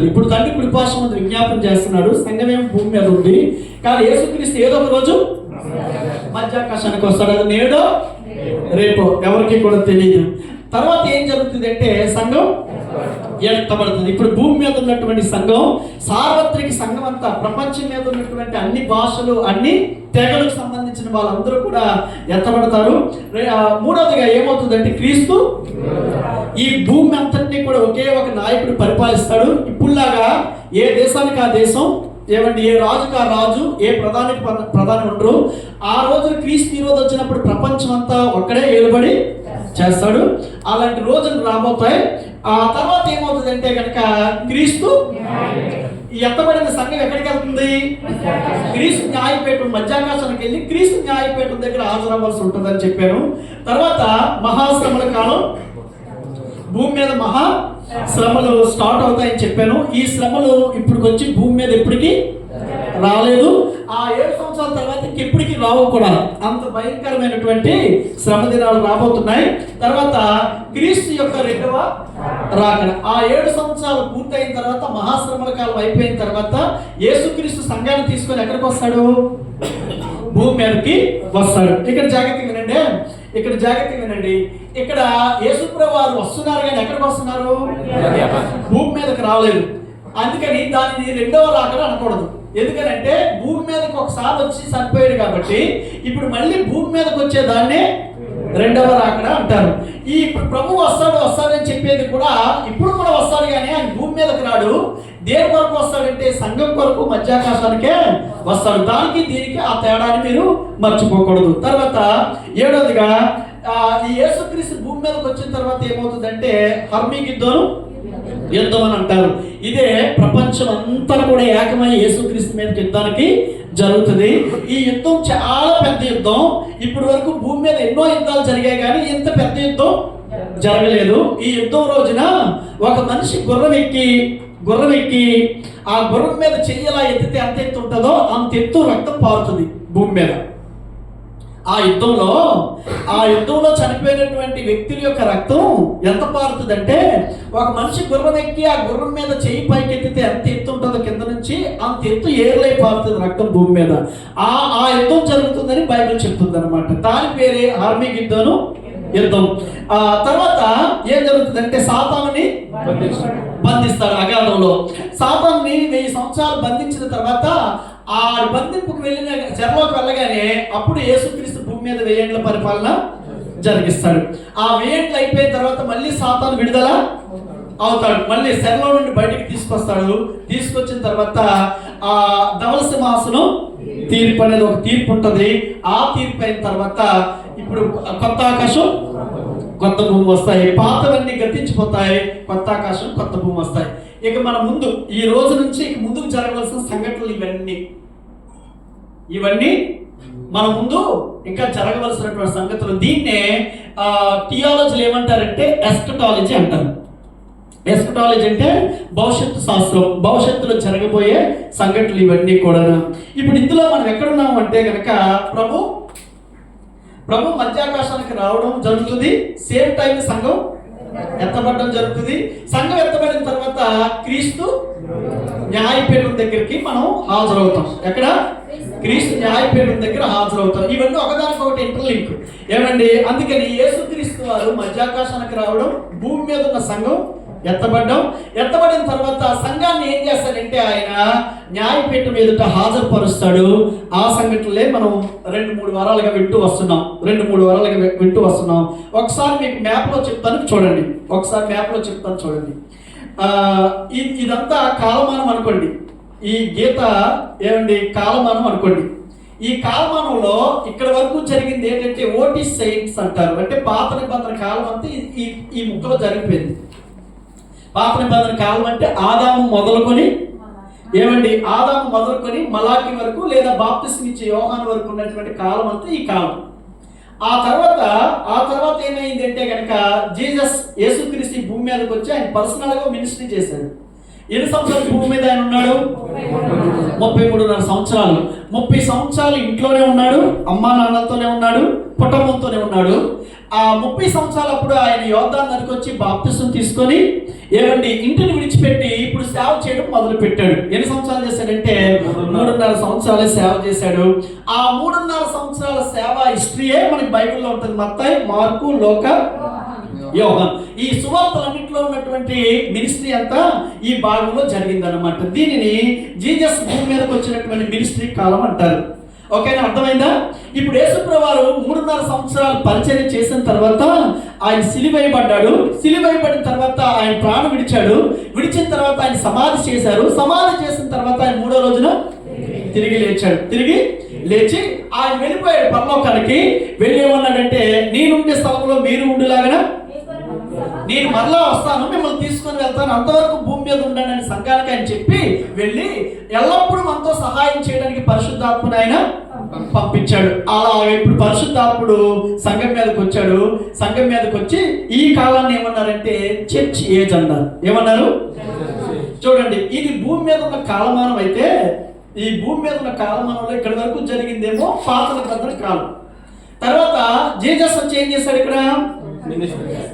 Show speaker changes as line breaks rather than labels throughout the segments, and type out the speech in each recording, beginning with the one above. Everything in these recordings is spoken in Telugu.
ఇప్పుడు తండ్రి కృపాసం విజ్ఞాపన చేస్తున్నాడు. సంఘమేం భూమి మీద ఉంది, కానీ యేసుక్రీస్తు ఏదో ఒక రోజు మధ్యాకాశానికి వస్తాడు. అది నేడో రేపో ఎవరికి కూడా తెలియదు. తర్వాత ఏం జరుగుతుంది అంటే సంఘం ఎత్తబడుతుంది. ఇప్పుడు భూమి మీద ఉన్నటువంటి సంఘం, సార్వత్రిక సంఘం అంతా, ప్రపంచం మీద ఉన్నటువంటి అన్ని భాషలు, అన్ని తెగలకు సంబంధించిన వాళ్ళందరూ కూడా ఎత్తబడతారు. మూడవదిగా ఏమవుతుందంటే క్రీస్తు ఈ భూమి అంతటినీ కూడా ఒకే ఒక నాయకుడు పరిపాలిస్తాడు. ఇప్పుడులాగా ఏ దేశానికి ఆ దేశం, ఏమండి ఏ రాజుకి ఆ రాజు, ఏ ప్రధానికి ప్రధాని ఉండరు. ఆ రోజు క్రీస్తు ఈ రోజు వచ్చినప్పుడు ప్రపంచం అంతా ఒక్కడే ఏలుబడి చేస్తాడు. అలాంటి రోజులు రాబోతాయి. ఆ తర్వాత ఏమవుతుందంటే కనుక క్రీస్తు ఎత్తబడిన సంఘం ఎక్కడికి వెళ్తుంది? క్రీస్తు న్యాయపీఠం మధ్యాకాశానికి వెళ్ళి క్రీస్తు న్యాయపీఠం దగ్గర హాజరవ్వాల్సి ఉంటుందని చెప్పాను. తర్వాత మహాశ్రమల కాలం, భూమి మీద మహా శ్రమలు స్టార్ట్ అవుతాయని చెప్పాను. ఈ శ్రమలు ఇప్పుడు వచ్చి భూమి మీద ఎప్పటికీ రాలేదు. ఆ 7 సంవత్సరాల తర్వాత ఇంకెప్పటికీ రావు కూడా. అంత భయంకరమైనటువంటి శ్రమ దినాలు రాబోతున్నాయి. తర్వాత క్రీస్తు యొక్క రెండవ రాకడ. ఆ 7 సంవత్సరాలు పూర్తయిన తర్వాత, మహాశ్రమల కాలం అయిపోయిన తర్వాత యేసుక్రీస్తు సంఘాన్ని తీసుకొని ఎక్కడికి వస్తాడు? భూమి మీదకి వస్తాడు. ఇక్కడ జాగ్రత్తగా వినండి. ఇక్కడ యేసుప్రభు వారు వస్తున్నారు, కానీ ఎక్కడికి వస్తున్నారు? భూమి మీదకి రాలేదు. అందుకని దానిని రెండవ రాకడ అనకూడదు. ఎందుకంటే భూమి మీదకి ఒకసారి వచ్చి చనిపోయాడు కాబట్టి ఇప్పుడు మళ్ళీ భూమి మీదకి వచ్చే దాన్నే రెండవ రాకడ అంటారు. ఈ ప్రభు వస్తాడని చెప్పేది కూడా ఇప్పుడు కూడా వస్తాడు, కానీ ఆయన భూమి మీదకి రాడు. దేని కొరకు వస్తాడంటే సంఘం కొరకు మధ్యాకాశానికే వస్తాడు. దానికి దీనికి ఆ తేడాన్ని మీరు మర్చిపోకూడదు. తర్వాత 7వదిగా ఈ యేసుక్రీస్తు భూమి మీదకి వచ్చిన తర్వాత ఏమవుతుందంటే హర్మీగిద్దోను యుద్ధం అని అంటారు. ఇదే ప్రపంచం అంతా కూడా ఏకమై యేసుక్రీస్తు మీదకి యుద్ధానికి జరుగుతుంది. ఈ యుద్ధం చాలా పెద్ద యుద్ధం. ఇప్పటి వరకు భూమి మీద ఎన్నో యుద్ధాలు జరిగాయి, కానీ ఇంత పెద్ద యుద్ధం జరగలేదు. ఈ యుద్ధం రోజున ఒక మనిషి గుర్రం ఎక్కి ఆ గుర్రం మీద చెయ్యలా ఎత్తితే ఎంత ఎత్తు ఉంటుందో అంత ఎత్తు రక్తం పారుతుంది భూమి మీద. ఆ యుద్ధంలో చనిపోయినటువంటి వ్యక్తుల యొక్క రక్తం ఎంత పారుతుందంటే, ఒక మనిషి గుర్రం ఎక్కి ఆ గుర్రం మీద చెయ్యి పైకి ఎత్తితే ఎంత ఎత్తు ఉంటుందో కింద నుంచి అంత ఎత్తు ఏర్లై పారుతుంది రక్తం భూమి మీద. ఆ యుద్ధం జరుగుతుందని బైబిల్ చెప్తుంది అనమాట. దాని పేరే హర్మీగిద్దోను యుద్ధం. తర్వాత ఏం జరుగుతుందంటే సాతానుని బంధిస్తాడు అగాధంలో. సాతానుని 1000 సంవత్సరాలు బంధించిన తర్వాత ఆ బంధింపుకు వెళ్ళిన చెరలోకి వెళ్ళగానే అప్పుడు యేసుక్రీస్తు భూమి మీద 1000 ఏళ్ల పరిపాలన జరిగిస్తాడు. ఆ 1000 ఏళ్ళు అయిపోయిన తర్వాత మళ్ళీ సాతాను విడుదల అవుతాడు. మళ్ళీ చెరలో నుండి బయటికి తీసుకొచ్చిన తర్వాత ఆ ధవల సింహాసనం తీర్పు అనేది ఒక తీర్పు ఉంటుంది. ఆ తీర్పు అయిన తర్వాత ఇప్పుడు కొత్త ఆకాశం కొత్త భూమి వస్తాయి. పాతవన్నీ గతించిపోతాయి, కొత్త ఆకాశం కొత్త భూమి వస్తాయి. ఇక మన ముందు ఈ రోజు నుంచి ఇక ముందుకు జరగవలసిన సంఘటనలు ఇవన్నీ మన ముందు ఇంకా జరగవలసినటువంటి సంగతులు. దీన్నే థియాలజీలు ఏమంటారంటే ఎస్కటాలజీ అంటారు. ఎస్కటాలజీ అంటే భవిష్యత్తు శాస్త్రం, భవిష్యత్తులో జరగబోయే సంఘటనలు ఇవన్నీ కూడా. ఇప్పుడు ఇందులో మనం ఎక్కడున్నాము అంటే కనుక ప్రభు మధ్యాకాశానికి రావడం జరుగుతుంది. సేమ్ టైం సంఘం ఎత్తబడడం జరుగుతుంది. సంఘం ఎత్తబడిన తర్వాత క్రీస్తు న్యాయపీఠం దగ్గరికి మనం హాజరవుతాం. ఎక్కడ? క్రీస్తు న్యాయపీఠం దగ్గర హాజరవుతాం. ఇవన్నీ ఒకదానికొకటి ఇంటర్లింక్. ఏమండి, అందుకని యేసుక్రీస్తు వారు మధ్యాకాశానికి రావడం, భూమి మీద ఉన్న సంఘం ఎత్తబడిన తర్వాత సంఘాన్ని ఏం చేస్తాడంటే ఆయన న్యాయపీఠం ఎదుట హాజరుపరుస్తాడు. ఆ సంఘటనలే మనం 2-3 వారాలుగా వింటూ వస్తున్నాం. ఒకసారి మీకు మ్యాప్లో చెప్తాను చూడండి. ఇదంతా కాలమానం అనుకోండి. ఈ గీత ఏమండి కాలమానం అనుకోండి. ఈ కాలమానంలో ఇక్కడ వరకు జరిగింది ఏంటంటే ఓటీ సైన్స్ అంటారు. అంటే పాత నిబంధన కాలం అంతా ఈ ముక్కలో జరిగిపోయింది. పాత నిబంధన కాలం అంటే ఆదాము మొదలుకొని మలాకి వరకు, లేదా బాప్తిస్మం ఇచ్చే యోహాను వరకు ఉన్నటువంటి కాలం అంతా ఈ కాలం. ఆ తర్వాత ఏమైంది అంటే కనుక యేసుక్రీస్తు భూమి మీదకి వచ్చి ఆయన పర్సనల్గా మినిస్ట్రీ చేశాడు. ఎన్ని సంవత్సరాలు భూమి మీద ఆయన ఉన్నాడు? 33.5 సంవత్సరాలు. 30 సంవత్సరాలు ఇంట్లోనే ఉన్నాడు, అమ్మా నాన్నలతోనే ఉన్నాడు, కుటుంబంతోనే ఉన్నాడు. ఆ 30 సంవత్సరాలప్పుడు ఆయన యోర్దాను నదికి వచ్చి బాప్తిసం తీసుకొని ఏమండి ఇంటిని విడిచిపెట్టి ఇప్పుడు సేవ చేయడం మొదలు పెట్టాడు. ఎన్ని సంవత్సరాలు చేశాడంటే 3.5 సంవత్సరాలే సేవ చేశాడు. ఆ 3.5 సంవత్సరాల సేవ హిస్టరీయే మనకి బైబిల్లో ఉంటుంది. మత్తయి, మార్కు, లూకా, యోహాను. ఈ సువార్తలన్నింటిలో ఉన్నటువంటి మినిస్ట్రీ అంతా ఈ భాగంలో జరిగిందన్నమాట. దీనిని జీసస్ భూమి మీదకి వచ్చినటువంటి మినిస్ట్రీ కాలం అంటారు. ఓకేనా, అర్థమైందా? ఇప్పుడు యేసుప్రభువు వారు 3.5 సంవత్సరాలు పరిచర్య చేసిన తర్వాత ఆయన సిలువేయబడ్డాడు. సిలువేయబడిన తర్వాత ఆయన ప్రాణం విడిచాడు. విడిచిన తర్వాత ఆయన సమాధి చేశారు. సమాధి చేసిన తర్వాత ఆయన 3వ రోజున తిరిగి లేచాడు. తిరిగి లేచి ఆయన వెళ్ళిపోయాడు పరలోకానికి. వెళ్ళి ఏమన్నాడంటే, నేనుండే స్థలంలో మీరు ఉండేలాగా నేను మరలా వస్తాను, మిమ్మల్ని తీసుకొని వెళ్తాను, అంతవరకు భూమి మీద ఉండండి అని సంఘానికి ఆయన చెప్పి వెళ్ళి ఎల్లప్పుడూ మనతో సహాయం చేయడానికి పరిశుద్ధాత్మను ఆయన పంపించాడు. అలా ఇప్పుడు పరిశుద్ధాత్ముడు సంఘం మీదకి వచ్చాడు. సంఘం మీదకి వచ్చి ఈ కాలాన్ని ఏమన్నారంటే చర్చ్ ఏజ్ అన్నారు. ఏమన్నారు చూడండి, ఇది భూమి మీద ఉన్న కాలమానం అయితే ఈ భూమి మీద ఉన్న కాలమానంలో ఇక్కడి వరకు జరిగిందేమో పాత నిబంధన కాలం. తర్వాత జీసస్ వచ్చి ఏం చేశాడు? ఇక్కడ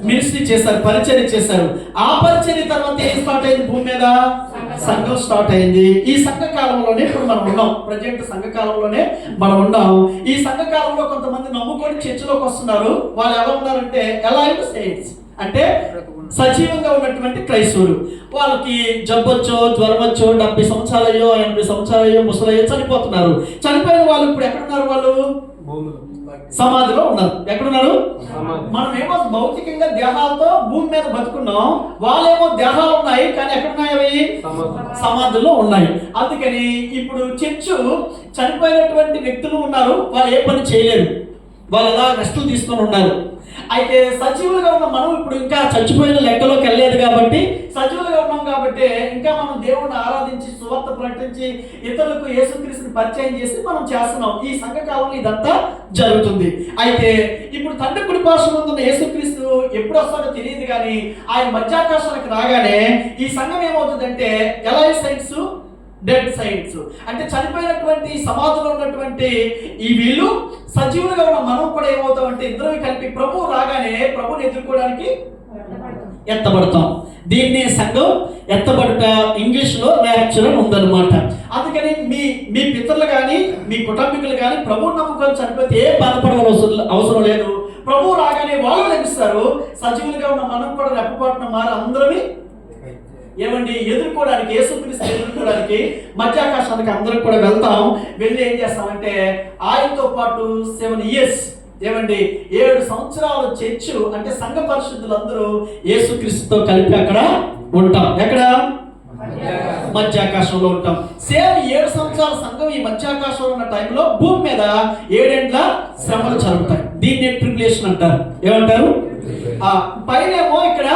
మినిస్ట్రీ చేశారు, పరిచర్య చేశారు. ఆ పరిచర్య తర్వాత ఏం స్టార్ట్ అయింది? భూమి మీద సంఘం స్టార్ట్ అయింది. ఈ సంఘ కాలంలోనే ఇప్పుడు మనం ఉన్నాం. ప్రజెంట్ సంఘ కాలంలోనే మనం ఉన్నాం. ఈ సంఘ కాలంలో కొంతమంది నమ్ముకొని చర్చిలోకి వస్తున్నారు. వాళ్ళు ఎలా ఉన్నారంటే అలైవ్ సెయింట్స్, అంటే సజీవంగా ఉన్నటువంటి క్రైస్తవులు. వాళ్ళకి జబ్బొచ్చో, జ్వరం వచ్చో, 70 సంవత్సరాలయ్యో, 80 సంవత్సరాలయ్యో, ముసలయ్యో చనిపోతున్నారు. చనిపోయిన వాళ్ళు ఇప్పుడు ఎక్కడున్నారు? వాళ్ళు సమాధిలో ఉన్నారు. ఎక్కడున్నారు? మనమేమో భౌతికంగా దేహాలతో భూమి మీద బతుకున్నాం. వాళ్ళేమో దేహాలు ఉన్నాయి, కానీ ఎక్కడున్నాయి? అవి సమాధుల్లో ఉన్నాయి. అందుకని ఇప్పుడు చర్చు చనిపోయినటువంటి వ్యక్తులు ఉన్నారు. వాళ్ళు ఏ పని చేయలేరు, వాళ్ళు ఎలా రెస్టులు తీసుకొని ఉన్నారు. అయితే సజీవులుగా ఉన్న మనం ఇప్పుడు ఇంకా చచ్చిపోయిన లెక్కలోకి వెళ్ళలేదు కాబట్టి, సజీవులుగా ఉన్నాం కాబట్టి ఇంకా మనం దేవుణ్ణి ఆరాధించి సువార్త ప్రకటించి ఇతరులకు యేసుక్రీస్తుని పరిచయం చేసి మనం చేస్తున్నాం. ఈ సంఘకాలంలో ఇదంతా జరుగుతుంది. అయితే ఇప్పుడు తండ్రి కుడి పార్శ్వమందు ఉన్న యేసుక్రీస్తు ఎప్పుడు వస్తాడో తెలియదు, కానీ ఆయన మధ్యాకాశానికి రాగానే ఈ సంఘం ఏమవుతుందంటే ఎలైవ్ సైన్స్, డెడ్ సైన్స్, అంటే చనిపోయినటువంటి సమాధిలో ఉన్నటువంటి ఈ వీళ్ళు సజీవులుగా ఉన్న మనం కూడా ఏమవుతామంటే ఇద్దరు కలిపి ప్రభువు రాగానే ప్రభువుని ఎదుర్కోవడానికి ఎత్తబడతాం. దీన్నే సంఘం ఎత్తబడట ఇంగ్లీష్లో ర్యాప్చర్ అని ఉందన్నమాట. అందుకని మీ పితరులు కానీ మీ కుటుంబీకులు కానీ ప్రభువు నమ్ముకొని చనిపోతే ఏ బాధపడవలసిన అవసరం లేదు. ప్రభువు రాగానే వాళ్ళు లభిస్తారు. సజీవులుగా ఉన్న మనం కూడా రెప్పపాటున మారి అందరూ ఏమండి ఎదుర్కోవడానికి, యేసుక్రీస్తు ఎదుర్కోవడానికి మధ్యాకాశానికి అందరం కూడా వెళ్తాం. వెళ్ళి ఏం చేస్తామంటే ఆయనతో పాటు 7 years ఏమండి 7 సంవత్సరాలు చర్చు అంటే సంఘ పరిశుద్ధులందరూ యేసుక్రీస్తుతో కలిపి అక్కడ ఉంటాం. ఎక్కడ? మధ్యాకాశంలో ఉంటాం. సేమ్ 7 సంవత్సరాల సంఘం ఈ మధ్యాకాశంలో ఉన్న టైంలో భూమి మీద 7 ఏండ్ల శ్రమలు జరుగుతాయి. దీన్ని ట్రిబ్యులేషన్ అంటారు. ఏమంటారు? పైనేమో ఇక్కడ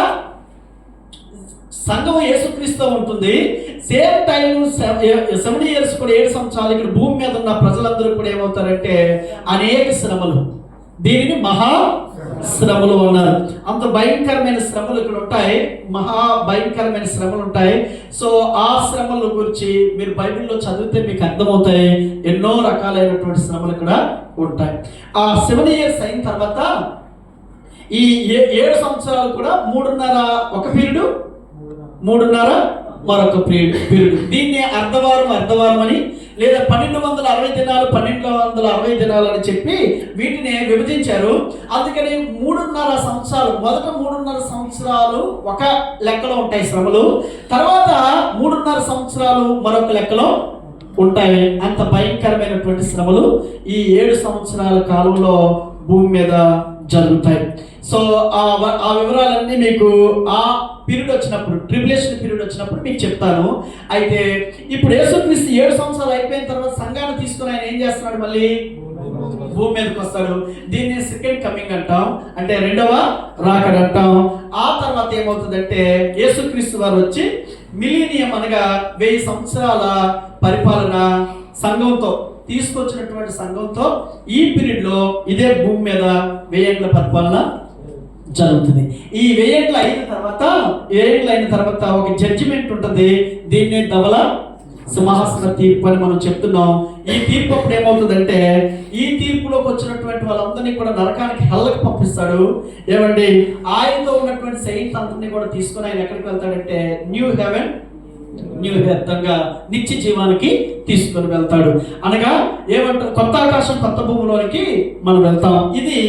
సంఘం యేసుక్రీస్తు ఉంటుంది. సేమ్ టైం 7 years కూడా 7 సంవత్సరాలు ఇక్కడ భూమి మీద ఉన్న ప్రజలందరూ కూడా ఏమవుతారంటే అనేక శ్రమలు, దీనిని మహా శ్రమలు ఉన్నారు. అంత భయంకరమైన శ్రమలు ఇక్కడ ఉంటాయి. మహా భయంకరమైన శ్రమలు ఉంటాయి. సో ఆ శ్రమల గురించి మీరు బైబిల్లో చదివితే మీకు అర్థమవుతాయి. ఎన్నో రకాలైనటువంటి శ్రమలు ఇక్కడ ఉంటాయి. ఆ 7 years అయిన తర్వాత ఈ 7 సంవత్సరాలు కూడా 3.5 ఒక పీరియడ్, 3.5 మరొక పీరియడ్. దీన్ని అర్ధవారం అని లేదా 1260 దినాలు 1260 దినాలు అని చెప్పి వీటిని విభజించారు. అందుకని 3.5 సంవత్సరాలు, మొదట 3.5 సంవత్సరాలు ఒక లెక్కలో ఉంటాయి శ్రమలు, తర్వాత 3.5 సంవత్సరాలు మరొక లెక్కలో ఉంటాయి. అంత భయంకరమైనటువంటి శ్రమలు ఈ 7 సంవత్సరాల కాలంలో భూమి మీద జరుగుతాయి. సో ఆ వివరాలన్నీ మీకు ఆ పీరియడ్ వచ్చినప్పుడు, ట్రిబ్యులేషన్ పీరియడ్ వచ్చినప్పుడు మీకు చెప్తాను. అయితే ఇప్పుడు యేసుక్రీస్తు 7 సంవత్సరాలు అయిపోయిన తర్వాత సంఘాన్ని తీసుకుని ఆయన ఏం చేస్తున్నాడు? మళ్ళీ భూమి మీదకి వస్తాడు. దీన్ని సెకండ్ కమింగ్ అంటాం, అంటే రెండవ రాకడ అంటాం. ఆ తర్వాత ఏమవుతుందంటే యేసుక్రీస్తు వారు వచ్చి మిలీనియం అనగా 1000 సంవత్సరాల పరిపాలన సంఘంతో తీసుకొచ్చినటువంటి సంఘంతో ఈ పీరియడ్ లో ఇదే భూమి మీద 1000 ఏళ్ల పరిపాలన జరుగుతుంది. ఈ 1000 ఏళ్ళు అయిన తర్వాత ఒక జడ్జిమెంట్ ఉంటుంది. దీన్నే ధవల సింహాసన తీర్పు అని మనం చెప్తున్నాం. ఈ తీర్పు అప్పుడు ఏమవుతుందంటే, ఈ తీర్పులోకి వచ్చినటువంటి వాళ్ళందరినీ కూడా నరకానికి హెల్లకు పంపిస్తాడు. ఏమండి, ఆయనతో ఉన్నటువంటి సెయింట్స్ అందరినీ కూడా తీసుకుని ఆయన ఎక్కడికి వెళ్తాడంటే న్యూ హెవెన్ న్యూ ఎర్త్గా నిత్య జీవానికి తీసుకొని వెళ్తాడు. అనగా ఏమంటారు, కొత్త ఆకాశం కొత్త భూమిలోనికి మనం వెళ్తాం. ఇది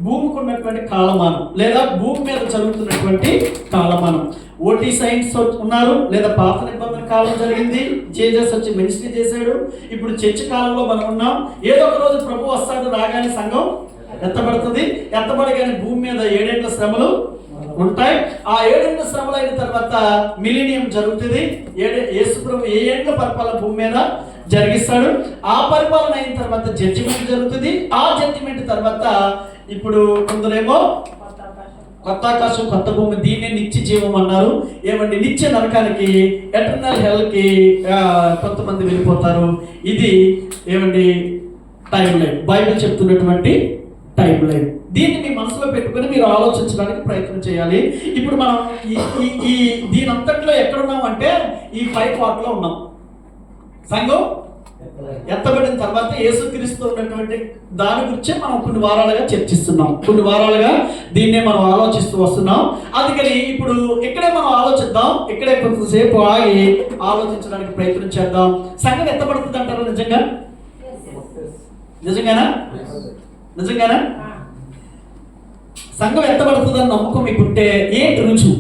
భూమికి ఉన్నటువంటి కాలమానం, లేదా భూమి మీద జరుగుతున్నటువంటి కాలమానం. ఓటీ సైన్స్ ఉన్నారు, లేదా పాత నిబంధన కాలం జరిగింది, జేజస్ వచ్చి మినిస్ట్రీ చేశాడు. ఇప్పుడు చర్చ కాలంలో మనం ఉన్నాం. ఏదో ఒక రోజు ప్రభు వస్తాడు, రాగానే సంఘం ఎత్తబడుతుంది. ఎత్తబడగానే భూమి మీద 7 ఏళ్ల శ్రమలు ఉంటాయి. ఆ 7 ఏళ్ల శ్రమలు అయిన తర్వాత మిలీనియం జరుగుతుంది. యేసు ప్రభు 7 ఏళ్ల పరిపాలన భూమి మీద జరిగిస్తాడు. ఆ పరిపాలన అయిన తర్వాత జడ్జిమెంట్ జరుగుతుంది. ఆ జడ్జిమెంట్ తర్వాత ఇప్పుడు కొందరేమో కొత్త ఆకాశం కొత్త భూమి, దీన్నే నిత్య జీవం అన్నారు. ఏమండి, నిత్య నరకానికి, ఎటర్నల్ హెల్కి కొంతమంది వెళ్ళిపోతారు. ఇది ఏమండి టైం లైన్, బైబిల్ చెప్తున్నటువంటి టైం లైన్. దీన్ని మీ మనసులో పెట్టుకుని మీరు ఆలోచించడానికి ప్రయత్నం చేయాలి. ఇప్పుడు మనం ఈ దీని అంతట్లో ఎక్కడున్నాం అంటే ఈ 5 పార్ట్లో ఉన్నాం. సంఘం ఎత్తబడిన తర్వాత యేసుక్రీస్తు ఉన్నటువంటి దాని గురించి మనం కొన్ని వారాలుగా చర్చిస్తున్నాం. కొన్ని వారాలుగా దీన్నే మనం ఆలోచిస్తూ వస్తున్నాం. అందుకని ఇప్పుడు ఇక్కడే మనం ఆలోచిద్దాం. ఇక్కడే కొంతసేపు ఆగి ఆలోచించడానికి ప్రయత్నం చేద్దాం. సంఘం ఎత్తబడుతుంది అంటారా? నిజంగా? నిజంగానా? నిజంగానా? సంఘం ఎత్తబడుతుందని నమ్మకం మీకుంటే ఏంటి రుజువు?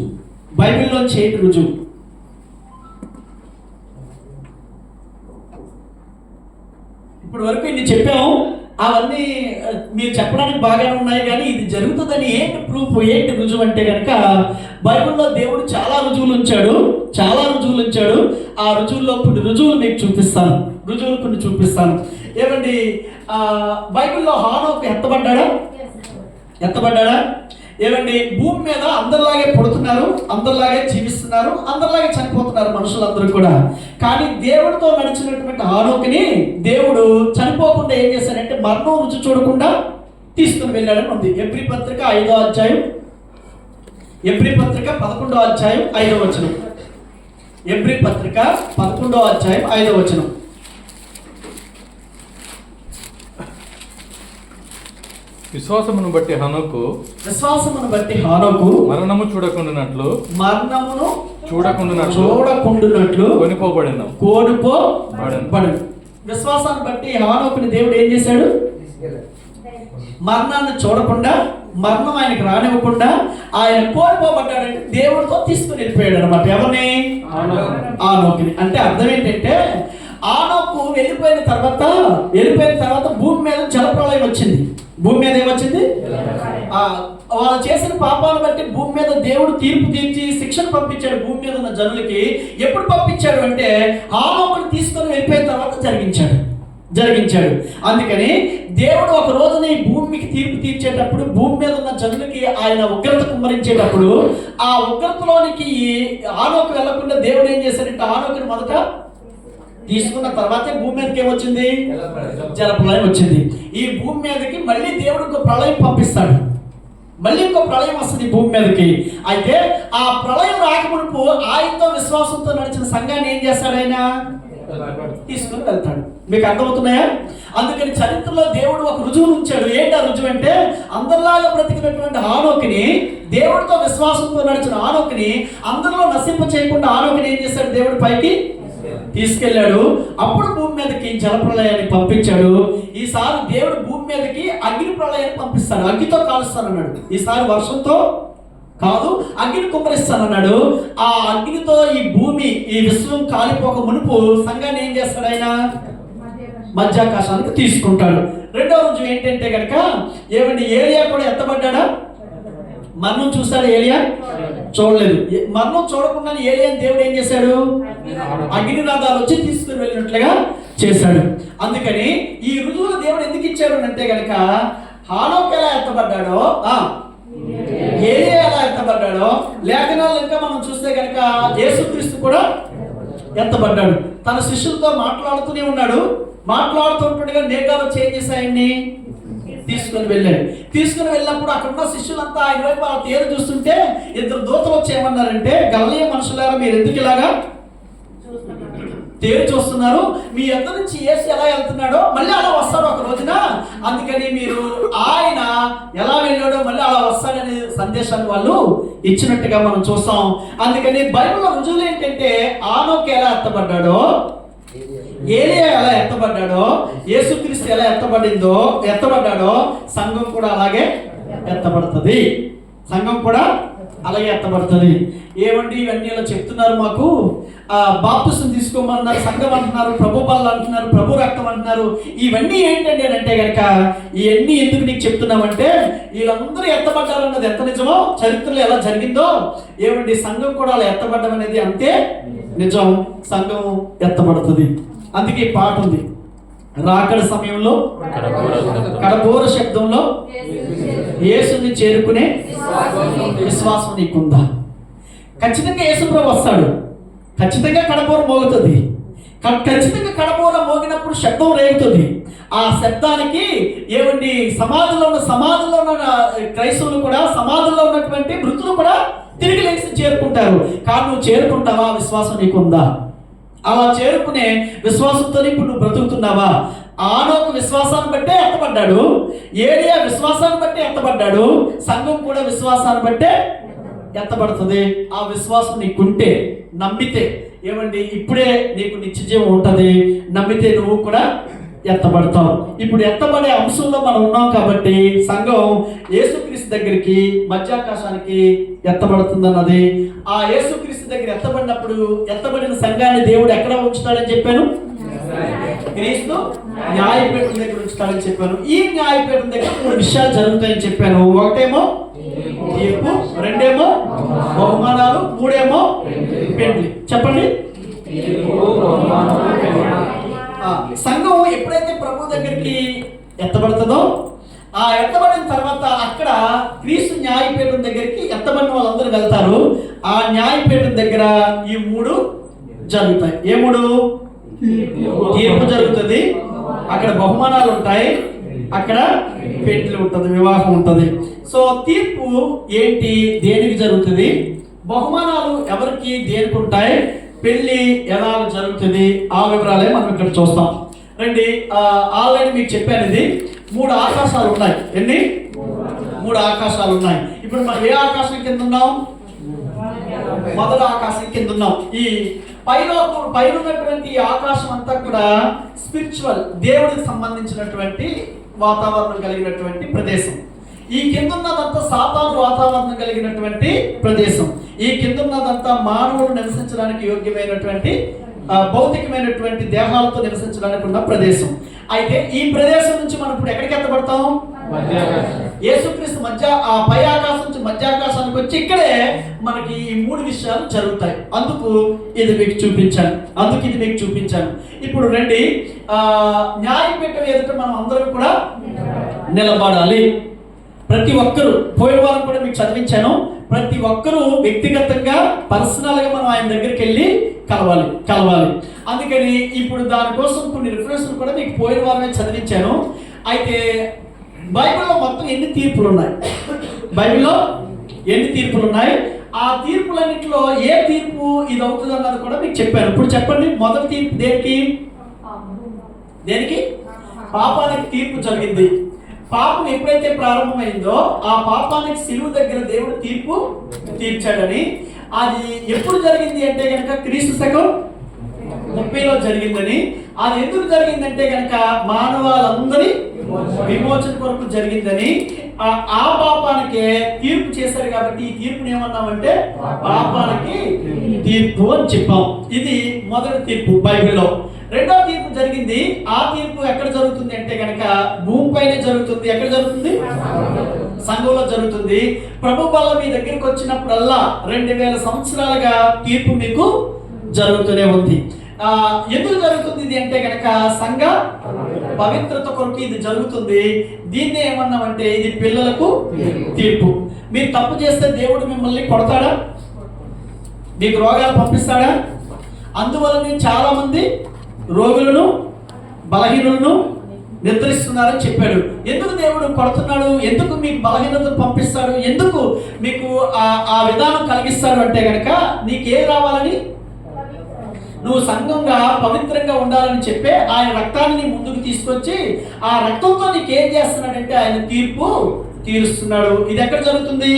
బైబిల్లోంచి ఏంటి రుజువు? ఇప్పుడు వరకు ఇన్ని చెప్పాము, అవన్నీ మీరు చెప్పడానికి బాగానే ఉన్నాయి, కానీ ఇది జరుగుతుందని ఏంటి ప్రూఫ్, ఏంటి రుజువు అంటే కనుక బైబిల్లో దేవుడు చాలా రుజువులు ఉంచాడు. ఆ రుజువుల్లో కొన్ని రుజువులు మీకు చూపిస్తాను. కొన్ని చూపిస్తాను. ఏమండి, బైబిల్లో హానోకు ఎత్తబడ్డాడా? ఏమండి, భూమి మీద అందరిలాగే పుడుతున్నారు, అందరిలాగే జీవిస్తున్నారు, అందరిలాగే చనిపోతున్నారు మనుషులందరూ కూడా. కానీ దేవుడితో నడిచినటువంటి హానోకుని దేవుడు చనిపోకుండా ఏం చేశాడంటే మరణం రుచి చూడకుండా తీసుకుని వెళ్ళాడని ఉంది. ఎబ్రీ పత్రిక 5వ అధ్యాయం, ఎబ్రీ పత్రిక 11వ అధ్యాయం 5వ వచనం. ఎబ్రీ పత్రిక 11వ అధ్యాయం 5వ వచనం.
విశ్వాసమును బట్టి హనోకు మరణమును చూడకుండునట్లు కొనిపోబడెను.
విశ్వాసాన్ని బట్టి హానోకుని దేవుడు ఏం చేశాడు? మరణాన్ని చూడకుండా, మరణం ఆయనకు రానివ్వకుండా ఆయన కోల్పోబడ్డాడంటే దేవుడితో తీసుకుని వెళ్ళిపోయాడు అనమాట. ఎవరిని? హానోకుని. అంటే అర్థం ఏంటంటే, హానోకు వెళ్ళిపోయిన తర్వాత భూమి మీద జలప్రళయం వచ్చింది. భూమి మీద ఏమొచ్చింది? వాళ్ళు చేసిన పాపాలను బట్టి భూమి మీద దేవుడు తీర్పు తీర్చి శిక్షను పంపించాడు భూమి మీద ఉన్న జనులకి. ఎప్పుడు పంపించాడు అంటే హానోకుని తీసుకొని వెళ్ళిపోయిన తర్వాత జరిగించాడు. అందుకని దేవుడు ఒక రోజున ఈ భూమికి తీర్పు తీర్చేటప్పుడు, భూమి మీద ఉన్న జనులకి ఆయన ఉగ్రత కుమ్మరించేటప్పుడు, ఆ ఉగ్రతలోనికి హానోకు వెళ్లకుండా దేవుడు ఏం చేశాడంటే హానోకుని మొదట తీసుకున్న తర్వాతే భూమి మీదకి ఏమొచ్చింది? జలప్రళయం వచ్చింది. ఈ భూమి మీదకి మళ్ళీ దేవుడు ఇంకో ప్రళయం పంపిస్తాడు. మళ్ళీ ఇంకో ప్రళయం వస్తుంది భూమి మీదకి. అయితే ఆ ప్రళయం రాకమునుపు ఆయనతో విశ్వాసంతో నడిచిన సంఘాన్ని ఏం చేస్తాడు? ఆయన తీసుకుని వెళ్తాడు. మీకు అర్థమవుతున్నాయా? అందుకని చరిత్రలో దేవుడు ఒక రుజువును ఉంచాడు. ఏంటి ఆ రుజువు అంటే, అందరిలాగా బ్రతికినటువంటి హానోకుని, దేవుడితో విశ్వాసంతో నడిచిన హానోకుని అందరిలో నశింప చేయకుండా హానోకుని ఏం చేశాడు? దేవుడు పైకి తీసుకెళ్ళాడు. అప్పుడు భూమి మీదకి జలప్రళయాన్ని పంపించాడు. ఈసారి దేవుడు భూమి మీదకి అగ్ని ప్రళయాన్ని పంపిస్తాడు. అగ్నితో కాలుస్తానన్నాడు. ఈసారి వర్షంతో కాదు, అగ్ని కుమ్మరిస్తానన్నాడు. ఆ అగ్నితో ఈ భూమి, ఈ విశ్వం కాలిపోక మునుపు సంఘాన్ని ఏం చేస్తాడు? ఆయన మధ్యాకాశానికి తీసుకుంటాడు. రెండవ రోజు ఏంటంటే కనుక, ఏమండి, ఏలియా కూడా ఎత్తబడ్డా? మరణం చూశాడు ఏలియా? చూడలేదు. మరణం చూడకుండా ఏలియాని దేవుడు ఏం చేశాడు? అగ్నినాదాలు వచ్చి తీసుకుని వెళ్ళినట్లుగా చేశాడు. అందుకని ఈ రుజువులు దేవుడు ఎందుకు ఇచ్చాడు అంటే కనుక, హానోకు ఎలా ఎత్తబడ్డాడో, ఏలియా ఎలా ఎత్తబడ్డాడో, లేఖనాలు ఇంకా మనం చూస్తే కనుక యేసుక్రీస్తు కూడా ఎత్తబడ్డాడు. తన శిష్యులతో మాట్లాడుతూనే ఉన్నాడు. మాట్లాడుతుండగా మేఘాలు చేంజ్ చేసి ఆయన్ని తీసుకుని వెళ్ళినప్పుడు అక్కడ ఉన్న శిష్యులంతా ఆయన వైపు ఆ తేరు చూస్తుంటే 2 దూతలు వచ్చి ఏమన్నారంటే, గలిలయ మనుషులారా, మీరు ఎందుకు ఇలాగా తేరు చూస్తున్నారు. మీ యొద్ద నుంచి యేసు ఎలా వెళ్తున్నాడో మళ్ళీ అలా వస్తాడు ఒక రోజున. అందుకని మీరు ఆయన ఎలా వెళ్ళాడో మళ్ళీ అలా వస్తాడనే సందేశాన్ని వాళ్ళు ఇచ్చినట్టుగా మనం చూస్తాం. అందుకని బైబిల్లో రుజువులు ఏంటంటే ఆనోకు ఎలా ఎత్తబడ్డాడో, ఏలియా ఎలా ఎత్తబడ్డాడో, యేసుక్రీస్తు ఎలా ఎత్తబడ్డాడో సంఘం కూడా అలాగే ఎత్తబడుతుంది. సంఘం కూడా అలాగే ఎత్తబడుతుంది. ఏమండి ఇవన్నీ ఇలా చెప్తున్నారు, మాకు బాప్తిసం తీసుకోమన్నారు, సంఘం అంటున్నారు, ప్రభు బల్ల అంటున్నారు, ప్రభు రక్తం అంటున్నారు, ఇవన్నీ ఏంటండి అని అంటే కనుక ఇవన్నీ ఎందుకు నీకు చెప్తున్నామంటే వీళ్ళందరూ ఎత్తబడ్డారు అన్నది ఎంత నిజమో, చరిత్రలో ఎలా జరిగిందో ఏమండి సంఘం కూడా అలా ఎత్తబడ్డం అనేది అంతే నిజం. సంఘం ఎత్తబడుతుంది. అందుకే పాట ఉంది, రాకడ సమయంలో కడబోర శబ్దంలో యేసుని చేరుకునే విశ్వాసం నీకుందా? ఖచ్చితంగా యేసుప్రభు వస్తాడు. ఖచ్చితంగా కడబోర మోగుతుంది. ఖచ్చితంగా కడబోర మోగినప్పుడు శబ్దం రేగుతుంది. ఆ శబ్దానికి ఏమండి సమాజంలో ఉన్న క్రైస్తవులు కూడా, సమాజంలో ఉన్నటువంటి మృతులు కూడా తిరిగి లేచి చేరుకుంటారు. కానీ నువ్వు చేరుకుంటావా? విశ్వాసం నీకుందా? అలా చేరుకునే విశ్వాసంతో ఇప్పుడు నువ్వు బ్రతుకుతున్నావా? ఆనోకు విశ్వాసాన్ని బట్టే ఎత్తబడ్డాడు, ఏలియా విశ్వాసాన్ని బట్టే ఎత్తబడ్డాడు, సంఘం కూడా విశ్వాసాన్ని బట్టే ఎత్తబడుతుంది. ఆ విశ్వాసం నీకుంటే, నమ్మితే ఏమండి ఇప్పుడే నీకు నిత్యజీవం ఉంటుంది. నమ్మితే నువ్వు కూడా ఎత్తబడతావు. ఇప్పుడు ఎత్తబడే అంశంలో మనం ఉన్నాం కాబట్టి సంఘం యేసుక్రీస్తు దగ్గరికి, మధ్యాకాశానికి ఎత్తబడుతుందన్నది. ఆ యేసుక్రీస్తు దగ్గర ఎత్తబడినప్పుడు ఎత్తబడిన సంఘాన్ని దేవుడు ఎక్కడ ఉంచుతాడని చెప్పాను? క్రీస్తు న్యాయపీఠం దగ్గర ఉంచుతాడని చెప్పాను. ఈ న్యాయపీఠం దగ్గర 3 విషయాలు జరుగుతాయని చెప్పాను. ఒకటేమో తీర్పు, రెండేమో బహుమానాలు, మూడేమో పెండ్లి. చెప్పండి. సంఘం ఎప్పుడైతే ప్రభు దగ్గరికి ఎత్తబడుతుందో, ఆ ఎత్తబడిన తర్వాత అక్కడ క్రీస్తు న్యాయపీఠం దగ్గరికి ఎత్తబడిన వాళ్ళందరూ వెళ్తారు. ఆ న్యాయపీఠం దగ్గర ఈ 3 జరుగుతాయి. ఏ 3? తీర్పు జరుగుతుంది, అక్కడ బహుమానాలు ఉంటాయి, అక్కడ పెండ్లి ఉంటుంది, వివాహం ఉంటుంది. సో తీర్పు ఏంటి, దేనికి జరుగుతుంది? బహుమానాలు ఎవరికి, దేనికి ఉంటాయి? పెళ్లి ఎలా జరుగుతుంది? ఆ వివరాలే మనం ఇక్కడ చూస్తాం. రండి. ఆల్రెడీ మీకు చెప్పాను, ఇది 3 ఆకాశాలు ఉన్నాయి. ఎన్ని? 3 ఆకాశాలు ఉన్నాయి. ఇప్పుడు మనం ఏ ఆకాశం కింద ఉన్నాం? మొదటి ఆకాశం కింద ఉన్నాం. ఈ పైన ఉన్నటువంటి ఆకాశం అంతా కూడా స్పిరిచువల్, దేవుడికి సంబంధించినటువంటి వాతావరణం కలిగినటువంటి ప్రదేశం. ఈ కింద ఉన్నదంతా సాతాను వాతావరణం కలిగినటువంటి ప్రదేశం. ఈ కింద ఉన్నదంతా మానవుడు నివసించడానికి యోగ్యమైనటువంటి భౌతికమైనటువంటి దేహాలతో నివసించడానికి ఉన్న ప్రదేశం. అయితే ఈ ప్రదేశం నుంచి మనం ఇప్పుడు ఎక్కడికి ఎత్తబడతాం? యేసుక్రీస్తు ఆ పై ఆకాశం నుంచి మధ్యాకాశానికి వచ్చి ఇక్కడే మనకి ఈ 3 విషయాలు జరుగుతాయి. అందుకు ఇది మీకు చూపించాను. ఇప్పుడు రండి. న్యాయపీఠం ఎదుట మనం అందరం కూడా నిలబడాలి. ప్రతి ఒక్కరూ, పోయిన వారం కూడా మీకు చదివించాను, ప్రతి ఒక్కరూ వ్యక్తిగతంగా పర్సనల్గా మనం ఆయన దగ్గరికి వెళ్ళి కలవాలి. అందుకని ఇప్పుడు దానికోసం కొన్ని రిఫరెన్స్లు కూడా మీకు పోయిన వారమే చదివించాను. అయితే బైబిల్లో మొత్తం ఎన్ని తీర్పులు ఉన్నాయి? బైబిల్లో ఎన్ని తీర్పులు ఉన్నాయి? ఆ తీర్పులన్నింటిలో ఏ తీర్పు ఇది అవుతుంది అన్నది కూడా మీకు చెప్పాను. ఇప్పుడు చెప్పండి, మొదటి తీర్పు దేనికి? పాపానికి తీర్పు జరిగింది. పాపం ఎప్పుడైతే ప్రారంభమైందో ఆ పాపానికి సిలువ దగ్గర దేవుడు తీర్పు తీర్చాడని. అది ఎప్పుడు జరిగింది అంటే కనుక క్రీస్తు శకం 30లో జరిగిందని. అది ఎందుకు జరిగిందంటే కనుక మానవాళ్ళందరి విమోచన కొరకు జరిగిందని. ఆ పాపానికే తీర్పు చేశారు కాబట్టి ఈ తీర్పుని ఏమన్నామంటే పాపానికి తీర్పు అని చెప్పాం. ఇది మొదటి తీర్పు బైబిల్లో. రెండో తీర్పు జరిగింది. ఆ తీర్పు ఎక్కడ జరుగుతుంది అంటే కనుక భూమిపైనే జరుగుతుంది. ఎక్కడ జరుగుతుంది? సంఘంలో జరుగుతుంది. ప్రభు బల్ల మీ దగ్గరికి వచ్చినప్పుడల్లా 2000 సంవత్సరాలుగా తీర్పు మీకు జరుగుతూనే ఉంది. ఎందుకు జరుగుతుంది ఇది అంటే కనుక సంఘ పవిత్రత కొరకు ఇది జరుగుతుంది. దీన్ని ఏమన్నామంటే ఇది పిల్లలకు తీర్పు. మీరు తప్పు చేస్తే దేవుడు మిమ్మల్ని కొడతాడా? మీకు రోగాలు పంపిస్తాడా? అందువల్ల చాలా మంది రోగులను, బలహీనులను నిద్రిస్తున్నారని చెప్పాడు. ఎందుకు దేవుడు కొడుతున్నాడు? ఎందుకు మీకు బలహీనతను పంపిస్తాడు? ఎందుకు మీకు ఆ విధానం కలిగిస్తాడు అంటే కనుక నీకేం రావాలని? నువ్వు సంఘంగా పవిత్రంగా ఉండాలని చెప్పే ఆయన రక్తాన్ని నీ ముందుకు తీసుకొచ్చి ఆ రక్తంతో నీకేం చేస్తున్నాడంటే ఆయన తీర్పు తీరుస్తున్నాడు. ఇది ఎక్కడ జరుగుతుంది?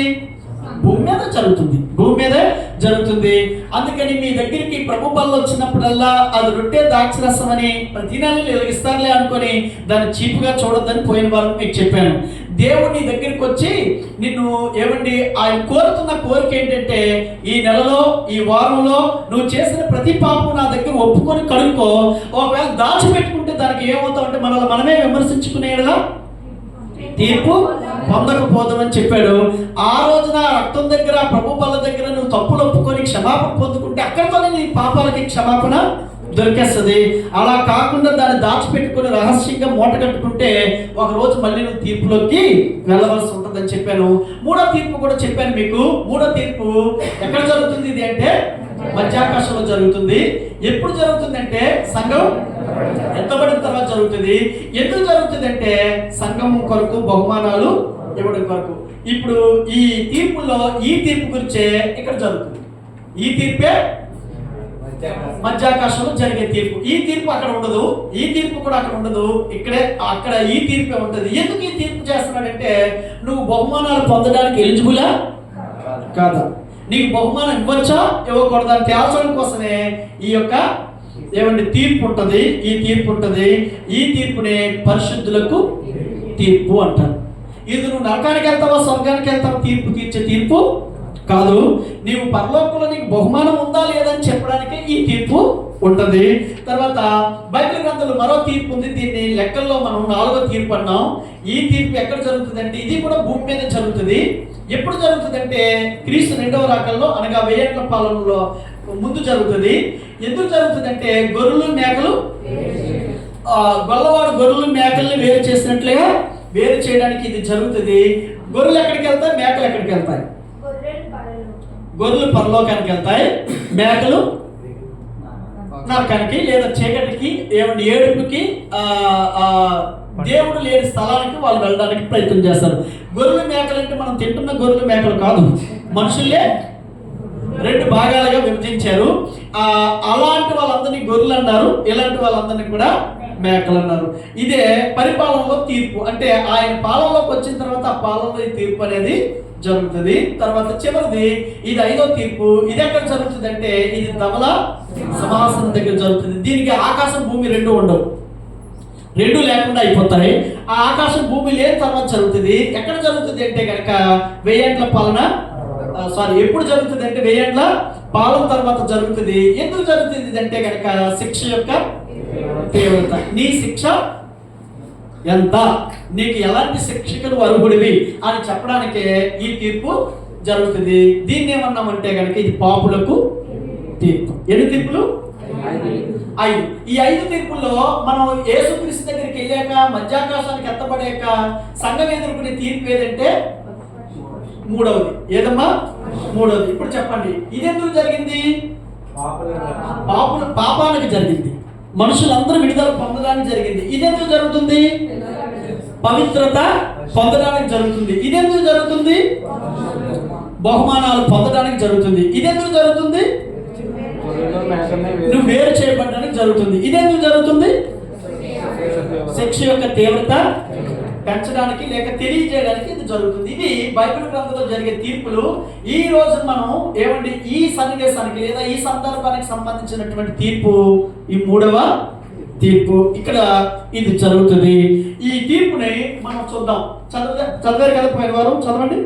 భూమి మీద జరుగుతుంది. భూమి మీద జరుగుతుంది. అందుకని మీ దగ్గరికి ప్రభు బల్ల వచ్చినప్పుడల్లా అది రొట్టె ద్రాక్షరసం అని ప్రతి నెలలు వెలిగిస్తారులే అనుకొని దాన్ని చీపుగా చూడొద్దని పోయిన వారం మీకు చెప్పాను. దేవుడు నీ దగ్గరికి వచ్చి నిన్ను ఏమండి ఆయన కోరుతున్న కోరిక ఏంటంటే ఈ నెలలో ఈ వారంలో నువ్వు చేసిన ప్రతి పాపం నా దగ్గర ఒప్పుకొని కడుక్కో. ఒకవేళ దాచిపెట్టుకుంటే దానికి ఏమవుతావు అంటే మనల్ని మనమే విమర్శించుకునేలా తీర్పు పొందకపోదామని చెప్పాడు. ఆ రోజున రక్తం దగ్గర ప్రభు బల్ల దగ్గర నువ్వు తప్పులు ఒప్పుకొని క్షమాపణ పొందుకుంటే అక్కడితోనే నీ పాపాలకి క్షమాపణ దొరికేస్తుంది. అలా కాకుండా దాన్ని దాచిపెట్టుకుని రహస్యంగా మూట కట్టుకుంటే ఒక రోజు మళ్ళీ నువ్వు తీర్పులోకి వెళ్ళవలసి ఉంటుందని చెప్పాను. మూడో తీర్పు కూడా చెప్పాను మీకు. మూడో తీర్పు ఎక్కడ జరుగుతుంది ఇది అంటే మధ్యాకాశంలో జరుగుతుంది. ఎప్పుడు జరుగుతుంది అంటే సంఘం ఎత్తబడిన తర్వాత జరుగుతుంది. ఎందుకు జరుగుతుంది అంటే సంఘం కొరకు బహుమానాలు ఇవ్వడం కొరకు. ఇప్పుడు ఈ తీర్పులో ఈ తీర్పు గురించే ఇక్కడ జరుగుతుంది. ఈ తీర్పే మధ్యాకాశంలో జరిగే తీర్పు. ఈ తీర్పు అక్కడ ఉండదు, ఈ తీర్పు కూడా అక్కడ ఉండదు, ఇక్కడే అక్కడ ఈ తీర్పే ఉంటుంది. ఎందుకు ఈ తీర్పు చేస్తున్నాడంటే నువ్వు బహుమానాలు పొందడానికి ఎలిజిబులా కాదా, నీకు బహుమానం ఇవ్వచ్చా ఇవ్వకూడదా తేల్చడం కోసమే ఈ యొక్క ఏమంటే తీర్పు ఉంటుంది. ఈ తీర్పు ఉంటుంది. ఈ తీర్పునే పరిశుద్ధులకు తీర్పు అంటారు. ఇది నువ్వు నరకానికి వెళ్తావా స్వర్గానికి వెళ్తావా తీర్పు తీర్చే తీర్పు కాదు. నీవు పరలోకంలో నీకు బహుమానం ఉందా లేదని చెప్పడానికి ఈ తీర్పు ఉంటుంది. తర్వాత బైబిల్ గ్రంథంలో మరో తీర్పు ఉంది. దీన్ని లెక్కల్లో మనం 4వ తీర్పు అన్నాం. ఈ తీర్పు ఎక్కడ జరుగుతుందంటే ఇది కూడా భూమి మీద జరుగుతుంది. ఎప్పుడు జరుగుతుందంటే క్రీస్తు 2వ రాకల్లో అనగా 1000 ఏళ్ల పాలనలో ముందు జరుగుతుంది. ఎందుకు జరుగుతుందంటే గొర్రెలు మేకలు గొల్లవాడు గొర్రెలు మేకల్ని వేరు చేసినట్లుగా వేరు చేయడానికి ఇది జరుగుతుంది. గొర్రెలు ఎక్కడికి వెళ్తాయి, మేకలు ఎక్కడికి వెళ్తాయి? గొర్రెలు పరలోకానికి వెళ్తాయి, మేకలు నరకానికి లేదా చీకటికి ఏమంటే ఏడుపుకి దేవుడు లేని స్థలానికి వాళ్ళు వెళ్ళడానికి ప్రయత్నం చేస్తారు. గొర్రెలు మేకలు అంటే మనం తింటున్న గొర్రెలు మేకలు కాదు, మనుషులే 2 భాగాలుగా విభజించారు. అలాంటి వాళ్ళందరినీ గొర్రెలు అన్నారు, ఇలాంటి వాళ్ళందరినీ కూడా మేకలు అన్నారు. ఇదే పరిపాలనలో తీర్పు. అంటే ఆయన పాలనలోకి వచ్చిన తర్వాత ఆ పాలనలో ఈ తీర్పు అనేది జరుగుతుంది. తర్వాత చివరిది ఇది 5వ తీర్పు. ఇది ఎక్కడ జరుగుతుంది అంటే ఇది ధవల సింహాసనం దగ్గర జరుగుతుంది. దీనికి ఆకాశం భూమి 2 ఉండవు, 2 లేకుండా అయిపోతాయి. ఆ ఆకాశం భూమి లేని తర్వాత జరుగుతుంది. ఎక్కడ జరుగుతుంది అంటే కనుక 1000 ఏళ్ల పాలన ఎప్పుడు జరుగుతుంది అంటే 1000 ఏళ్ల పాలన తర్వాత జరుగుతుంది. ఎందుకు జరుగుతుంది అంటే కనుక శిక్ష యొక్క తీవ్రత. నీ శిక్ష ఎంత, నీకు ఎలాంటి శిక్షకులు అర్హుడివి అని చెప్పడానికే ఈ తీర్పు జరుగుతుంది. దీన్ని ఏమన్నామంటే కనుక ఇది పాపులకు తీర్పు. ఎన్ని తీర్పులు? 5. ఈ 5 తీర్పుల్లో మనం యేసుక్రీస్తు దగ్గరికి వెళ్ళాక మధ్యాకాశానికి ఎత్తబడాక సంఘం ఎదుర్కొనే తీర్పు ఏదంటే 3వది. ఏదమ్మా? 3వది. ఇప్పుడు చెప్పండి, ఇది ఎందుకు జరిగింది? పాపానికి జరిగింది. మనుషులందరూ విడుదల పొందడానికి జరిగింది. ఇదెందుకు జరుగుతుంది? పవిత్రత పొందడానికి జరుగుతుంది. ఇదెందుకు జరుగుతుంది? బహుమానాలు పొందడానికి జరుగుతుంది. ఇదెందుకు జరుగుతుంది? నువ్వు వేరు చేయబడడానికి జరుగుతుంది. ఇదెందుకు జరుగుతుంది? శిక్ష యొక్క తీవ్రత పెంచడానికి లేక తెలియజేయడానికి ఇది జరుగుతుంది. ఇది బైబిల్ గ్రంథంలో జరిగే తీర్పులు. ఈ రోజు మనం ఏమండి ఈ సన్నివేశానికి లేదా ఈ సందర్భానికి సంబంధించినటువంటి తీర్పు ఈ 3వ తీర్పు. ఇక్కడ ఇది జరుగుతుంది. ఈ తీర్పుని మనం చూద్దాం. చదివారు కదా పోయిన వారు, చదవండి.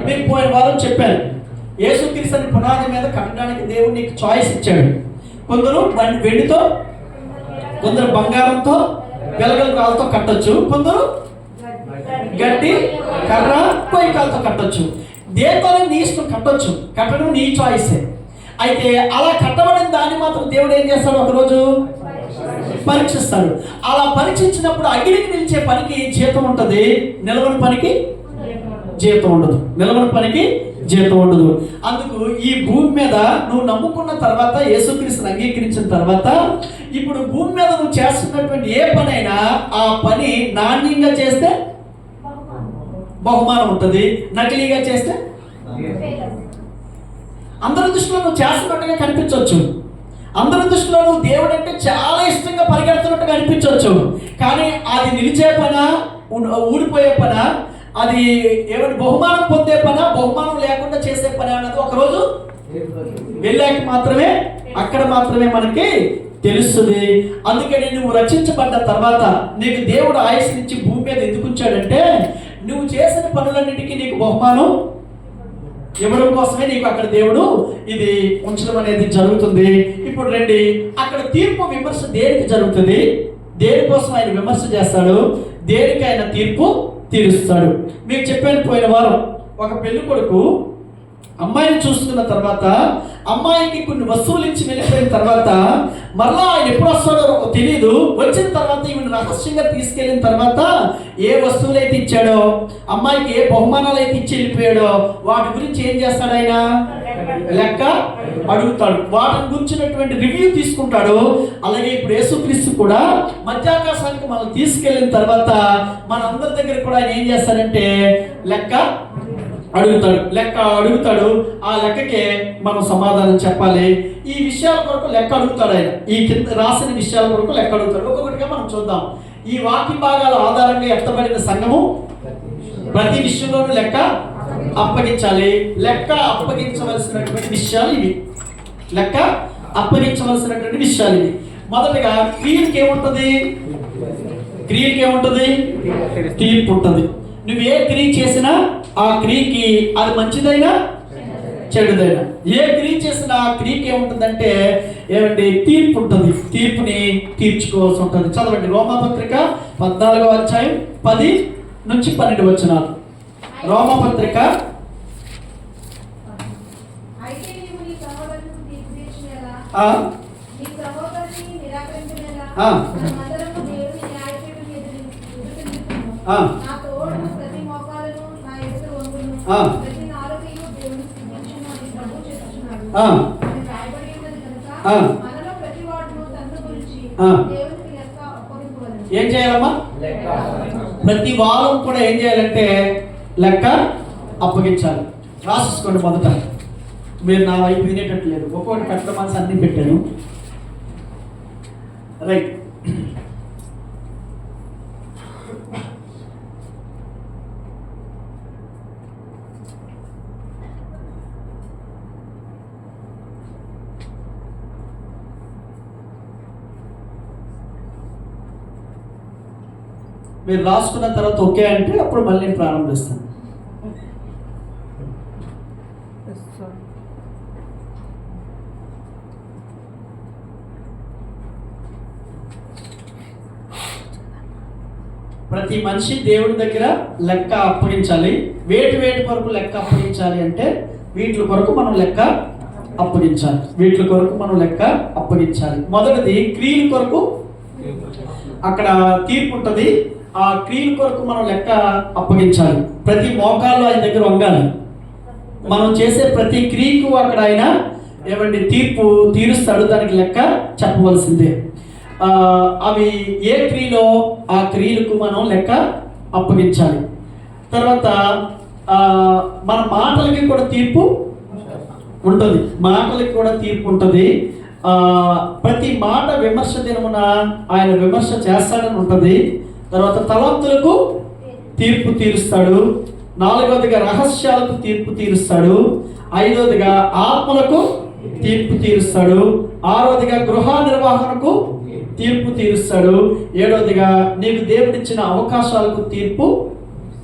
మీకు పోయిన వారం చెప్పాను, యేసుక్రీస్తుని పునాది మీద కట్టడానికి దేవుడు నీకు చాయిస్ ఇచ్చాడు. కొందరు వెండితో, కొందరు బంగారంతో, వెలగల రాళ్ళతో కట్టొచ్చు, కొందరు గడ్డి కర్ర పొయ్యికాలతో కట్టొచ్చు. దేంతోనే నీ ఇష్టం కట్టొచ్చు, కట్టడం నీ చాయిసే. అయితే అలా కట్టబడిన దాన్ని మాత్రం దేవుడు ఏం చేస్తాడు, ఒకరోజు పరీక్షిస్తాడు. అలా పరీక్షించినప్పుడు అగ్నికి నిలిచే పనికి జీతం ఉంటుంది, నిలవని పనికి జీతం ఉండదు. నిలవని పనికి జీతం ఉండదు. అందుకు ఈ భూమి మీద నువ్వు నమ్ముకున్న తర్వాత, యేసుక్రీస్తుని అంగీకరించిన తర్వాత, ఇప్పుడు భూమి మీద నువ్వు చేస్తున్నటువంటి ఏ పనైనా ఆ పని నాణ్యంగా చేస్తే బహుమానం ఉంటుంది, నకిలీగా చేస్తే అందరి దృష్టిలో నువ్వు చేస్తున్నట్టుగా కనిపించవచ్చు, అందరి దృష్టిలో నువ్వు దేవుడు అంటే చాలా ఇష్టంగా పరిగెడుతున్నట్టుగా అనిపించవచ్చు. కానీ అది నిలిచే పనా, ఊడిపోయే పనా, అది ఏమైనా బహుమానం పొందే పనా, బహుమానం లేకుండా చేసే పని అన్నది ఒకరోజు వెళ్ళాక మాత్రమే, అక్కడ మాత్రమే మనకి తెలుస్తుంది. అందుకని నువ్వు రక్షించబడ్డ తర్వాత నీకు దేవుడు ఆయుష్నిచ్చి భూమి మీద ఎందుకు ఉంచాడంటే, నువ్వు చేసిన పనులన్నిటికీ నీకు బహుమానం ఇవ్వడం కోసమే నీకు అక్కడ దేవుడు ఇది ఉంచడం అనేది జరుగుతుంది. ఇప్పుడు రండి, అక్కడ తీర్పు విమర్శ దేనికి జరుగుతుంది, దేనికోసం ఆయన విమర్శ చేస్తాడు, దేనికి ఆయన తీర్పు తీరుస్తాడు. మీకు చెప్పాను పోయిన వారం, ఒక పెళ్లి కొడుకు అమ్మాయిని చూస్తున్న తర్వాత అమ్మాయికి కొన్ని వస్తువులు ఇచ్చి వెళ్ళిపోయిన తర్వాత మరలా ఆయన ఎప్పుడు వస్తాడో తెలియదు. వచ్చిన తర్వాత ఈమెను రహస్యంగా తీసుకెళ్ళిన తర్వాత ఏ వస్తువులు అయితే ఇచ్చాడో, అమ్మాయికి ఏ బహుమానాలు అయితే ఇచ్చి వెళ్ళిపోయాడో వాటి గురించి ఏం చేస్తాడు ఆయన? లెక్క అడుగుతాడు. వాటిని గురించినటువంటి రివ్యూ తీసుకుంటాడు. అలాగే ఇప్పుడు యేసుక్రీస్తు కూడా మధ్యాకాశానికి మనం తీసుకెళ్ళిన తర్వాత మనందరి దగ్గర కూడా ఆయన ఏం చేస్తాడంటే లెక్క అడుగుతాడు. ఆ లెక్కకే మనం సమాధానం చెప్పాలి. ఈ విషయాల కొరకు లెక్క అడుగుతాడు ఆయన. ఈ కింద రాసిన విషయాల కొరకు లెక్క అడుగుతాడు. ఒక్కొక్కటిగా మనం చూద్దాం. ఈ వాక్య భాగాల ఆధారంగా ఎత్తబడిన సంఘము ప్రతి విషయంలోనూ లెక్క అప్పగించాలి. లెక్క అప్పగించవలసినటువంటి విషయాలు ఇవి. లెక్క అప్పగించవలసినటువంటి విషయాలు ఇవి. మొదటగా క్రియకి ఏముంటుంది? తీర్పు ఉంటుంది. నువ్వు ఏ క్రియ చేసినా ఆ క్రియకి అది మంచిదైనా చెడుదైనా, ఏ క్రియ చేసినా ఆ క్రియకి ఏముంటుందంటే ఏమండి? తీర్పు ఉంటుంది. తీర్పుని తీర్చుకోవాల్సి ఉంటుంది. చదవండి రోమాపత్రిక 14వ అధ్యాయం 10 నుంచి 12 వచనాలు. రోమాపత్రిక ఏం చేయాలమ్మా? ప్రతి వారం కూడా ఏం చేయాలంటే లెక్క అప్పగించాలి. రాసేసుకోండి. మొదట మీరు నా వైపు వినేటట్లేదు. ఒక్కొక్కటి కట్ల మనసు అన్ని పెట్టాను. రైట్. మీరు రాసుకున్న తర్వాత ఓకే అంటే అప్పుడు మళ్ళీ నేను ప్రారంభిస్తాను. ప్రతి మనిషి దేవుడి దగ్గర లెక్క అప్పగించాలి. వేటి కొరకు లెక్క అప్పగించాలి అంటే వీటి కొరకు మనం లెక్క అప్పగించాలి. మొదటిది క్రియల కొరకు అక్కడ తీర్పు ఉంటుంది. ఆ క్రియల కొరకు మనం లెక్క అప్పగించాలి. ప్రతి మోకాల్లో ఆయన దగ్గర వంగాలి. మనం చేసే ప్రతి క్రియకు అక్కడ ఆయన ఏమండి తీర్పు తీరుస్తాడు. దానికి లెక్క చెప్పవలసిందే. అవి ఏ క్రియలో ఆ క్రియలకు మనం లెక్క అప్పగించాలి. తర్వాత మన మాటలకి కూడా తీర్పు ఉంటుంది. ప్రతి మాట విమర్శ దినమున ఆయన విమర్శ చేస్తాడని ఉంటుంది. తర్వాత తలంతులకు తీర్పు తీరుస్తాడు. 4వదిగా రహస్యాలకు తీర్పు తీరుస్తాడు. 5వదిగా ఆత్మలకు తీర్పు తీరుస్తాడు. 6వదిగా గృహ నిర్వహణకు తీర్పు తీరుస్తాడు. 7వదిగా నీకు దేవుడిచ్చిన అవకాశాలకు తీర్పు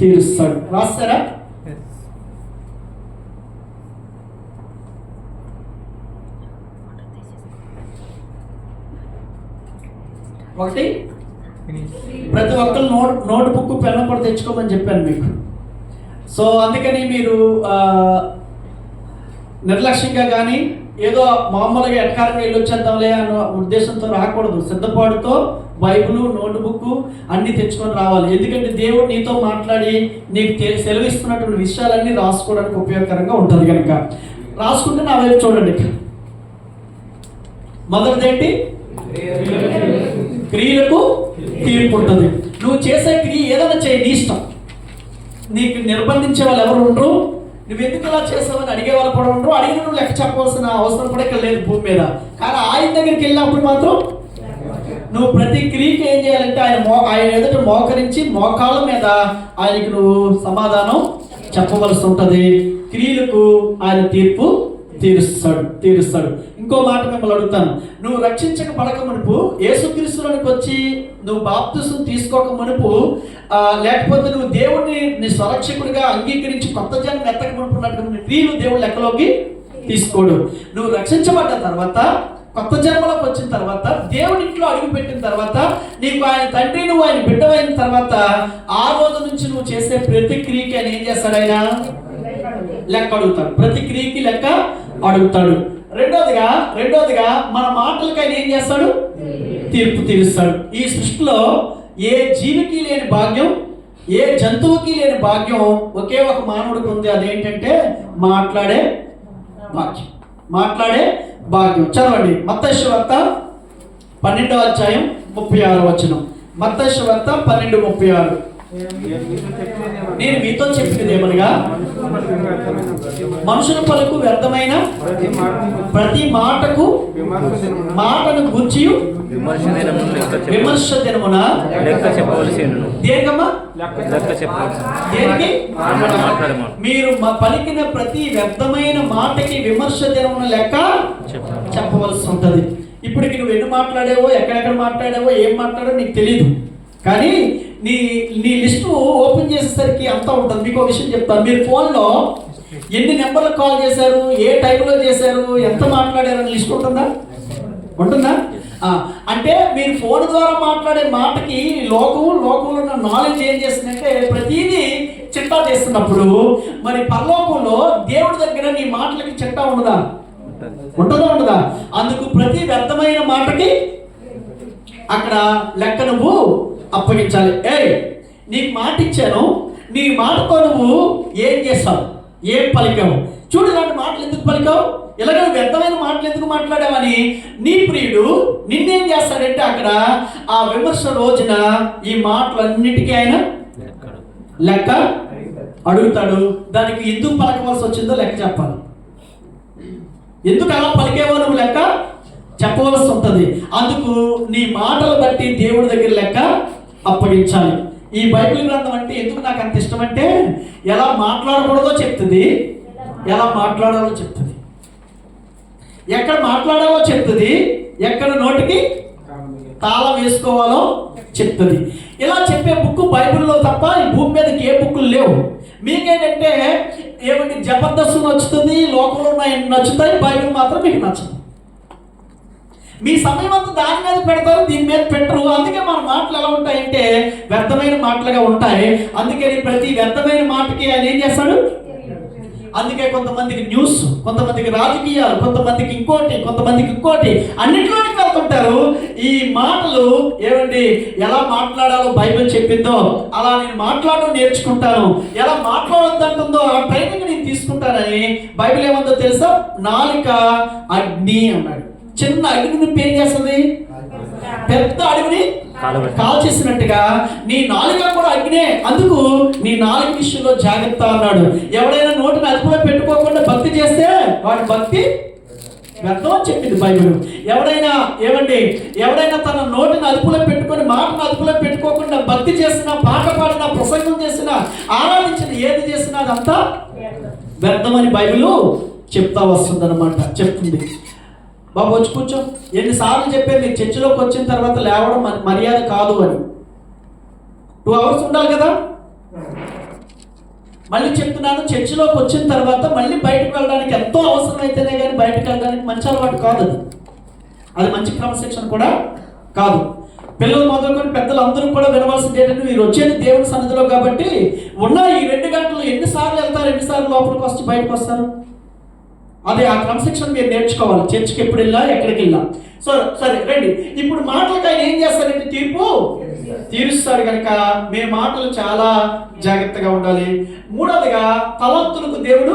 తీరుస్తాడు. రాస్తారా? ఒకటి, ప్రతి ఒక్కరు నోట్ బుక్ పెన్ను కూడా తెచ్చుకోమని చెప్పాను మీకు. సో అందుకని మీరు నిర్లక్ష్యంగా కానీ ఏదో మామూలుగా ఎట్కారంగా వెళ్ళొచ్చేద్దాంలే అన్న ఉద్దేశంతో రాకూడదు. సిద్ధపాటుతో బైబిల్, నోట్బుక్ అన్ని తెచ్చుకొని రావాలి. ఎందుకంటే దేవుడు నీతో మాట్లాడి నీకు సెలవిస్తున్నటువంటి విషయాలన్నీ రాసుకోవడానికి ఉపయోగకరంగా ఉంటుంది కనుక రాసుకుంటే నా వైపు చూడండి. మొదటిదేంటి? క్రియలకు తీర్పు ఉంటుంది. నువ్వు చేసే క్రియ ఏదైనా చేయి, నీ ఇష్టం. నీకు నిర్బంధించే వాళ్ళు ఎవరు ఉండరు. నువ్వు ఎందుకు ఇలా చేసావని అడిగే వాళ్ళు కూడా ఉండరు. అడిగిన నువ్వు లెక్క చెప్పవలసిన అవసరం కూడా ఇక్కడ లేదు భూమి మీద. కానీ ఆయన దగ్గరికి వెళ్ళినప్పుడు మాత్రం నువ్వు ప్రతి క్రియకి ఏం చేయాలంటే ఆయన ఎదుట మోకరించి మోకాళ్ళ మీద ఆయనకు నువ్వు సమాధానం చెప్పవలసి ఉంటుంది. క్రియలకు ఆయన తీర్పు తీరుస్తాడు. ఇంకో మాట మిమ్మల్ని అడుగుతాను. నువ్వు రక్షించకపడక మునుపు, యేసుక్రీస్తులోనికి వచ్చి నువ్వు బాప్తిసం తీసుకోక మునుపు, లేకపోతే నువ్వు దేవుడిని నీ స్వరక్షకుడిగా అంగీకరించి కొత్త జన్మ ఎత్తక మునుపు ఉన్నటువంటి క్రియలు దేవుడు లెక్కలోకి తీసుకోడు. నువ్వు రక్షించబడ్డ తర్వాత, కొత్త జన్మలోకి వచ్చిన తర్వాత, దేవుడి ఇంట్లో అడుగు పెట్టిన తర్వాత, నీకు ఆయన తండ్రి, నువ్వు ఆయన బిడ్డవైన తర్వాత, ఆ రోజు నుంచి నువ్వు చేసే ప్రతి క్రియకి ఆయన ఏం చేస్తాడు? ఆయన లెక్క అడుగుతాడు. ప్రతి క్రియకి లెక్క అడుగుతాడు. రెండోదిగా మన మాటలకి ఆయన ఏం చేస్తాడు? తీర్పు తీరుస్తాడు. ఈ సృష్టిలో ఏ జీవికి లేని భాగ్యం, ఏ జంతువుకి లేని భాగ్యం ఒకే ఒక మానవుడికి ఉంది. అదేంటంటే మాట్లాడే భాగ్యం. చదవండి మత్తయి సువార్త 12వ అధ్యాయం 36వ వచనం. మత్తయి సువార్త 12:36. నేను మీతో చెప్పినది ఏమనగా, మనుషుల పలుకు వ్యర్థమైన ప్రతి మాటను గూర్చి విమర్శ దినమున దేనికి మీరు పలికిన ప్రతి వ్యర్థమైన మాటకి విమర్శ దినమున లెక్క చెప్పవలసి ఉంటుంది. ఇప్పటికి నువ్వు ఎన్ని మాట్లాడావో, ఎక్కడెక్కడ మాట్లాడావో, ఏం మాట్లాడావో నీకు తెలియదు. కానీ నీ లిస్టు ఓపెన్ చేసేసరికి అంతా ఉంటుంది. మీకు ఒక విషయం చెప్తాను. మీరు ఫోన్లో ఎన్ని నెంబర్లకు కాల్ చేశారు, ఏ టైంలో చేశారు, ఎంత మాట్లాడారు అని లిస్ట్ ఉంటుందా? అంటే మీరు ఫోన్ ద్వారా మాట్లాడే మాటకి లోకంలో ఉన్న నాలెడ్జ్ ఏం చేస్తుందంటే ప్రతిదీ చిట్టా చేస్తున్నప్పుడు, మరి పరలోకంలో దేవుడి దగ్గర నీ మాటలకి చిట్టా ఉంటుందా? అందుకు ప్రతి వ్యర్థమైన మాటకి అక్కడ లెక్క నువ్వు అప్పగించాలి. నీకు మాట ఇచ్చాను, నీ మాటతో నువ్వు ఏం చేస్తావు, ఏం పలికావు? చూడు, ఇలాంటి మాటలు ఎందుకు పలికావు, ఇలాగ వ్యర్థమైన మాటలు ఎందుకు మాట్లాడావని నీ ప్రియుడు నిన్నేం చేస్తాడంటే అక్కడ ఆ విమర్శ రోజున ఈ మాటలన్నిటికీ ఆయన లెక్క అడుగుతాడు. దానికి ఎందుకు పలకవలసి వచ్చిందో లెక్క చెప్పాలి. ఎందుకు అలా పలికేవో నువ్వు లెక్క చెప్పవలసి ఉంటుంది. అందుకు నీ మాటలు బట్టి దేవుడి దగ్గర లెక్క అప్పగించాలి. ఈ బైబిల్ గ్రంథం అంటే ఎందుకు నాకు అంత ఇష్టం అంటే, ఎలా మాట్లాడకూడదో చెప్తుంది, ఎలా మాట్లాడాలో చెప్తుంది, ఎక్కడ మాట్లాడాలో చెప్తుంది, ఎక్కడ నోటికి తాళం వేసుకోవాలో చెప్తుంది. ఇలా చెప్పే బుక్ బైబిల్లో తప్ప ఈ భూమి మీదకి ఏ బుక్కులు లేవు. మీకేంటంటే ఏమంటే జబర్దస్త్ నచ్చుతుంది, లోకంలో నచ్చుతాయి, బైబిల్ మాత్రం మీకు నచ్చదు. మీ సమయం అంతా దాని మీద పెడతారు, దీని మీద పెట్టరు. అందుకే మన మాటలు ఎలా ఉంటాయంటే వ్యర్థమైన మాటలుగా ఉంటాయి. అందుకని ప్రతి వ్యర్థమైన మాటకి ఆయన ఏం చేస్తాడు? అందుకే కొంతమందికి న్యూస్, కొంతమందికి రాజకీయాలు, కొంతమందికి ఇంకోటి అన్నింటిలోనికి వెళ్తుంటారు. ఈ మాటలు ఏమండి ఎలా మాట్లాడాలో బైబిల్ చెప్పిందో అలా నేను మాట్లాడడం నేర్చుకుంటాను, ఎలా మాట్లాడొద్దంటుందో ఆ ట్రైనింగ్ నేను తీసుకుంటానని బైబిల్ ఏమందో తెలుసా? నాలుక అగ్ని అన్నాడు. చిన్న అగ్నిని ఏం చేస్తుంది? పెద్ద అడవిని కాల్చేసినట్టుగా నీ నాలుక కూడా అగ్నే. అందుకు నీ నాలుక విషయంలో జాగ్రత్త అన్నాడు. ఎవడైనా నోటిని అదుపులో పెట్టుకోకుండా భక్తి చేస్తే వాడి భక్తి వ్యర్థం అని చెప్పింది బైబిల్. ఎవడైనా తన నోటిని అదుపులో పెట్టుకొని, మాటను అదుపులో పెట్టుకోకుండా భక్తి చేసినా, పాట పాడినా, ప్రసంగం చేసినా, ఆరాధించిన ఏది చేసినా అదంతా వ్యర్థమని బైబిల్ చెప్తా వస్తుందన్నమాట, చెప్తుంది. బాబు వచ్చి కూర్చో. ఎన్నిసార్లు చెప్పారు నీకు చర్చిలోకి వచ్చిన తర్వాత లేవడం మర్యాద కాదు అని. 2 hours ఉండాలి కదా. మళ్ళీ చెప్తున్నాను, చర్చిలోకి వచ్చిన తర్వాత మళ్ళీ బయటకు వెళ్ళడానికి ఎంతో అవసరం అయితేనే కానీ బయటకు వెళ్ళడానికి మంచి అలవాటు కాదు. అది మంచి క్రమశిక్షణ కూడా కాదు. పిల్లలు మొదలుకొని పెద్దలు అందరూ కూడా వినవలసింది ఏంటంటే, మీరు వచ్చేది దేవుడి సన్నిధిలో కాబట్టి ఉన్న ఈ 2 గంటలు ఎన్నిసార్లు వెళ్తారు, ఎన్నిసార్లు లోపలికి వచ్చి బయటకు వస్తారు? అదే ఆ క్రమశిక్షణ మీరు నేర్చుకోవాలి. చర్చికి ఎప్పుడు వెళ్ళా, ఎక్కడికి వెళ్ళా. సో సరే రండి, ఇప్పుడు మాటలకు ఆయన ఏం చేస్తారంటే తీర్పు తీరుస్తాడు కనుక మేము మాటలు చాలా జాగ్రత్తగా ఉండాలి. మూడవదిగా తలంతులకు దేవుడు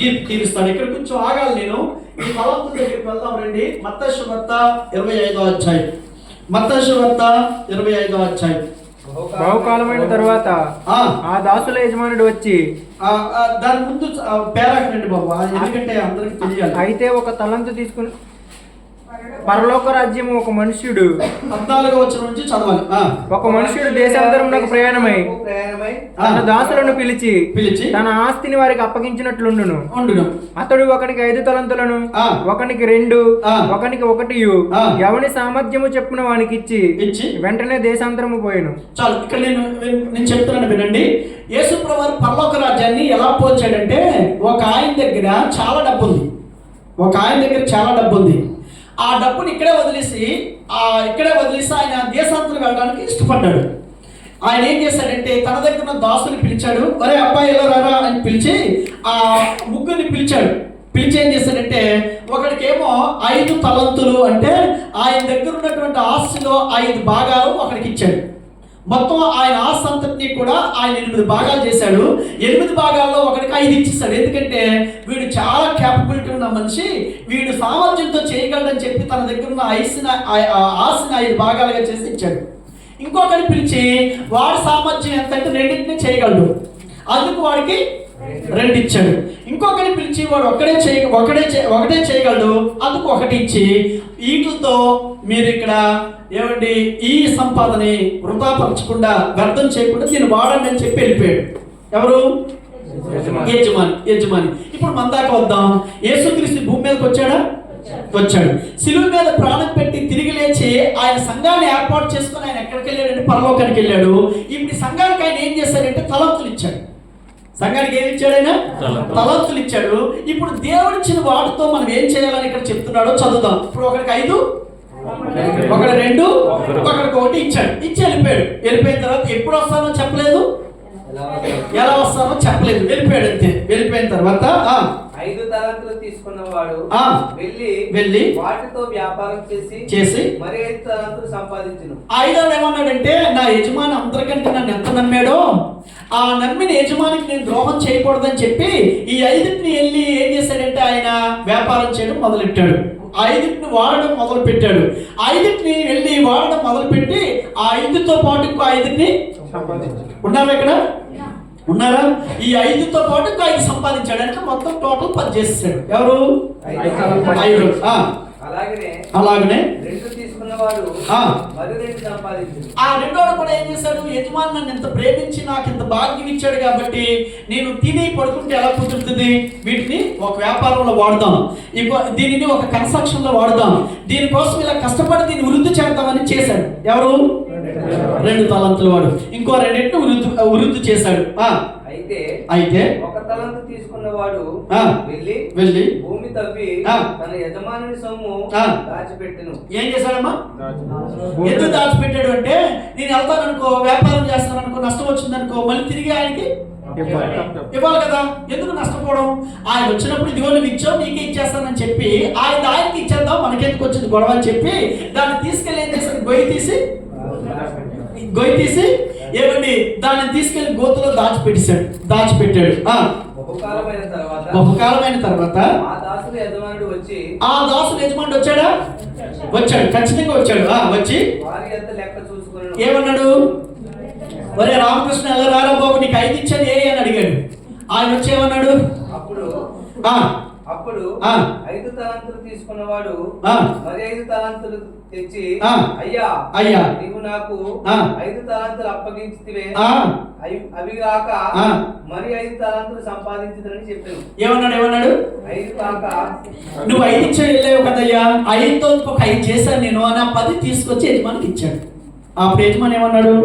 తీర్పు తీరుస్తాడు. ఇక్కడ కొంచెం ఆగాలి. నేను ఈ తలంతుల దగ్గరికి వెళ్దాం రండి. మత్తయి సువార్త 25వ అధ్యాయం. మత్తయి సువార్త 25వ అధ్యాయం.
బహుకాలమైన తర్వాత ఆ దాసుల యజమానుడు వచ్చి
దాని ముందు పేరాకు రండి బాబు, ఎందుకంటే అందరికి తెలియాలి.
అయితే ఒక తలంతు తీసుకుని పరలోక రాజ్యము ఒక మనుష్యుడు
14వ వచనం నుంచి చదవాలి.
ఒక మనుష్యుడు దేశాంతరమునకు ప్రయాణమై తన దాసులను పిలిచి తన ఆస్తిని వారికి అప్పగించినట్లుండును. అతడు ఒకనికి 5 తలంతులను, ఒకనికి 2, ఒకనికి 1 ఎవని సామర్థ్యము చెప్పున వానికి ఇచ్చి వెంటనే దేశాంతరము పోయాను.
చాలు, ఇక్కడ నేను చెప్తున్నాను వినండి. యేసు ప్రభువు పరలోక రాజ్యాన్ని ఎలా పోల్చాడంటే, ఒక ఆయన దగ్గర చాలా డబ్బు ఉంది. ఒక ఆయన దగ్గర చాలా డబ్బు ఉంది. ఆ డబ్బుని ఇక్కడే వదిలేసి ఆయన దేశాంతరం వెళ్ళడానికి ఇష్టపడ్డాడు. ఆయన ఏం చేశాడంటే తన దగ్గర ఉన్న దాసుని పిలిచాడు. ఒరే అబ్బాయి ఎలా రారా అని పిలిచి ఆ ముగ్గురిని పిలిచాడు. పిలిచి ఏం చేశాడంటే ఒకడికేమో 5 తలంతులు అంటే ఆయన దగ్గర ఉన్నటువంటి ఆస్తిలో 5 భాగాలు ఒకడికి ఇచ్చాడు. మొత్తం ఆయన ఆస్తి అంతటినీ కూడా ఆయన 8 భాగాలు చేశాడు. 8 భాగాల్లో ఒకడికి 5 ఇచ్చేస్తాడు. ఎందుకంటే వీడు చాలా క్యాపబిలిటీ ఉన్న మనిషి, వీడు సామర్థ్యంతో చేయగలడని చెప్పి తన దగ్గర ఉన్న ఆస్తిని 5 భాగాలుగా చేసి ఇచ్చాడు. ఇంకొకటి పిలిచి వాడి సామర్థ్యం ఎంత అంటే 2 చేయగలడు, అందుకు వాడికి 2 ఇచ్చాడు. ఇంకొకటి పిలిచి వాడు ఒకటే చేయగలడు, అందుకు 1 ఇచ్చి వీటితో మీరు ఇక్కడ ఏమండి ఈ సంపాదనని వృధాపరచకుండా వ్యర్థం చేయకుండా దీన్ని వాడండి అని చెప్పి వెళ్ళిపోయాడు. ఎవరు? యజమాని. ఇప్పుడు మన దాకా వద్దాం. యేసుక్రీస్తు భూమి మీదకి వచ్చాడు. శిలువ మీద ప్రాణం పెట్టి తిరిగి లేచి ఆయన సంఘాన్ని ఏర్పాటు చేసుకుని ఆయన ఎక్కడికి వెళ్ళాడంటే పరలోకానికి వెళ్ళాడు. ఇప్పుడు సంఘానికి ఆయన ఏం చేశాడంటే తలంతులు ఇచ్చాడు. సంఘానికి ఏమి ఇచ్చాడు? ఆయన తలంతులు ఇచ్చాడు. ఇప్పుడు దేవుడిచ్చిన వాటితో మనం ఏం చేయాలని ఇక్కడ చెప్తున్నాడో చదువుదాం. ఇప్పుడు ఒకరికి 5, ఒకటి 2, ఒకరికి 1 ఇచ్చాడు. ఇచ్చి వెళ్ళిపోయిన తర్వాత ఎప్పుడు వస్తానో చెప్పలేదు, ఎలా వస్తానో చెప్పలేదు, వెళ్ళిపోయాడు అంతే. వెళ్ళిపోయిన తర్వాత
5 తలంతులు తీసుకున్నవాడు వెళ్ళి వాటితో వ్యాపారం చేసి మరి 5 తలంతులు సంపాదించును.
5వ ఏమన్నాడంటే నా యజమాని అందరికంటే నన్ను ఎంత నమ్మాడో ఆ నమ్మిన యజమానికి నేను ద్రోహం చేయకూడదని చెప్పి ఈ 5ని వెళ్ళి ఏం చేశాడంటే ఆయన వ్యాపారం చేయడం మొదలెట్టాడు. 5ని వాడడం మొదలు పెట్టాడు. 5ని వెళ్ళి వాడడం మొదలుపెట్టి ఆ 5తో పాటు ఇంకో 5ని ఉన్నారా? ఇక్కడ ఉన్నారా? ఈ 5తో పాటు ఇంకో 5 సంపాదించాడు. అంటే మొత్తం టోటల్ 10 చేసేసాడు. ఎవరు? 5. అలాగనే
2 తీసుకున్నవాడు మరి 2 సంపాదించాడు.
ఆ రెండోడు కూడా ఏం చేశాడు? యజమాని నన్ను ఇంత ప్రేమించి నాకు ఇంత భాగ్యం ఇచ్చాడు కాబట్టి నేను తిని పడుకుంటే ఎలా కుదురుతుంది, వీటిని ఒక వ్యాపారంలో వాడదాం, దీనిని ఒక కన్స్ట్రక్షన్ లో వాడదాం, దీనికోసం ఇలా కష్టపడి దీన్ని వృద్ధి చేద్దామని చేశాడు. ఎవరు? 2 తలంతుల వాడు ఇంకో 2 వృద్ధి చేశాడు. అయితే
ఒక తలంతు తీసుకున్నవాడు వెళ్ళి భూమి తవ్వి తన యజమానుని సొమ్ము దాచిపెట్టెను.
ఏం చేశాడమ్మా? ఎందుకు దాచిపెట్టాడు అంటే నేను వెళ్తాను అనుకో, వ్యాపారం చేస్తాను అనుకో, నష్టం వచ్చింది అనుకో, మళ్ళీ తిరిగి ఆయనకి ఇవ్వాలి కదా. ఎందుకు నష్టపోవడం? ఆయన వచ్చినప్పుడు ఇదిగో నువ్వు ఇచ్చావు నీకే ఇచ్చేస్తానని చెప్పి ఆయనకి ఇచ్చేద్దాం, మనకెందుకు వచ్చింది గొడవ అని చెప్పి దాన్ని తీసుకెళ్ళి ఏం చేశాడు? గొయ్యి తీసి ఏమండి దాన్ని తీసుకెళ్లి గోతులో దాచిపెట్టాడు. బహుకాలమైన తర్వాత ఆ దాసుల యజమానుడు వచ్చాడు. ఖచ్చితంగా వచ్చాడు. వచ్చి ఏమన్నాడు? ఒరే రామకృష్ణ ఎలా రారా బాబు, నీకు 5 ఇచ్చాను అని అడిగాడు. ఆయన వచ్చి ఏమన్నాడు?
అప్పుడు 5 తలంతులు తీసుకున్నవాడు మరి 5 తలంతులు తెచ్చి అయ్యా నీవు నాకు 5 తలంతులు అప్పగించితివే, అవి కాక మరి 5 తలంతులు సంపాదించుదని చెప్పాను.
ఏమన్నాడు?
5 కాక
నువ్వు 5 ఇచ్చాడు వెళ్ళావు కదయ్యా, 5తో ఇంకొక 5 చేశాను నేను అని 10 తీసుకొచ్చి యజమానికి ఇచ్చాడు. అప్పుడు యజమాని ఏమన్నాడు?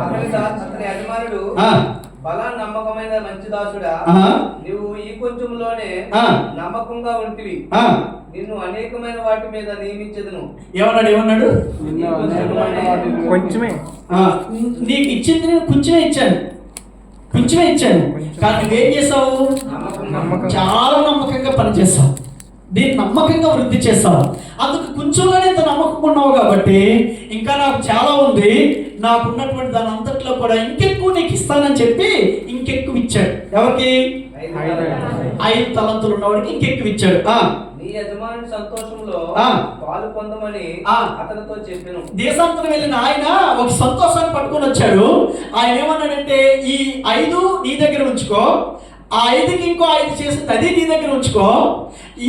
అతని యజమానుడు బలా నమ్మకమైన మంచి దాసుడా, నువ్వు ఈ కొంచెంలోనే నమ్మకంగా ఉంటివి, నిన్ను అనేకమైన వాటి మీద నియమించదును.
ఏమన్నాడు?
కొంచెమే
నీకు ఇచ్చింది నేను కొంచెమే ఇచ్చాను. కొంచెమే ఇచ్చాను, కానీ నువ్వేం చేసావు? చాలా నమ్మకంగా పనిచేసావు, దీన్ని నమ్మకంగా వృద్ధి చేసావు. అందుకు కొంచెంలోనే ఇంత నమ్మకం ఉన్నావు కాబట్టి ఇంకా నాకు చాలా ఉంది, నాకున్నటువంటి దాని అంతట్లో కూడా ఇంకెక్కువ నీకు ఇస్తానని చెప్పి ఇంకెక్కువ ఇచ్చాడు. ఎవరికి? 5 తలంతులు ఉన్నవాడికి ఇంకెక్కువ ఇచ్చాడు.
నీ యజమాని సంతోషంలో పాలు పొందమని అతనితో చెప్పాను.
దేశాంతరం వెళ్ళిన ఆయన ఒక సంతోషాన్ని పట్టుకొని వచ్చాడు. ఆయన ఏమన్నాడంటే, ఈ 5 నీ దగ్గర ఉంచుకో, ఆ 5కి ఇంకో 5 చేసింది అది నీ దగ్గర ఉంచుకో,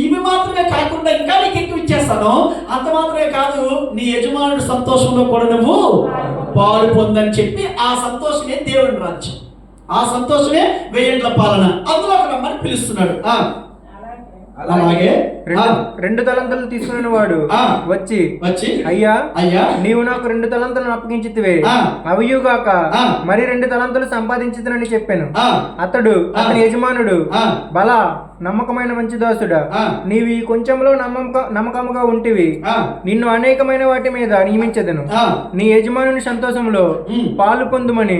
ఇవి మాత్రమే కాకుండా ఇంకా నీకు ఎక్కువ ఇచ్చేస్తాను, అంత మాత్రమే కాదు నీ యజమానుడి సంతోషంలో కూడా నువ్వు పాలు పొందని చెప్పి ఆ సంతోషమే దేవుని రాజ్యం, ఆ సంతోషమే 1000 ఏళ్ల పాలన. అందులో ఒక రమ్మని పిలుస్తున్నాడు. అలాగే
2 తలంతులు తీసుకున్న వాడు వచ్చి అయ్యా నీవు నాకు 2 తలంతులను అప్పగించితివే, అవియుగాక మరి 2 తలంతులు సంపాదించితనని చెప్పాను. అతడు అతని యజమానుడు, బల నమ్మకమైన మంచి దాసుడా, నీవి కొంచెంలో నమ్మకముగా ఉంటివి, నిన్ను అనేకమైన వాటి మీద నియమించదను, నీ యజమానుని సంతోషంలో పాలు పొందుమని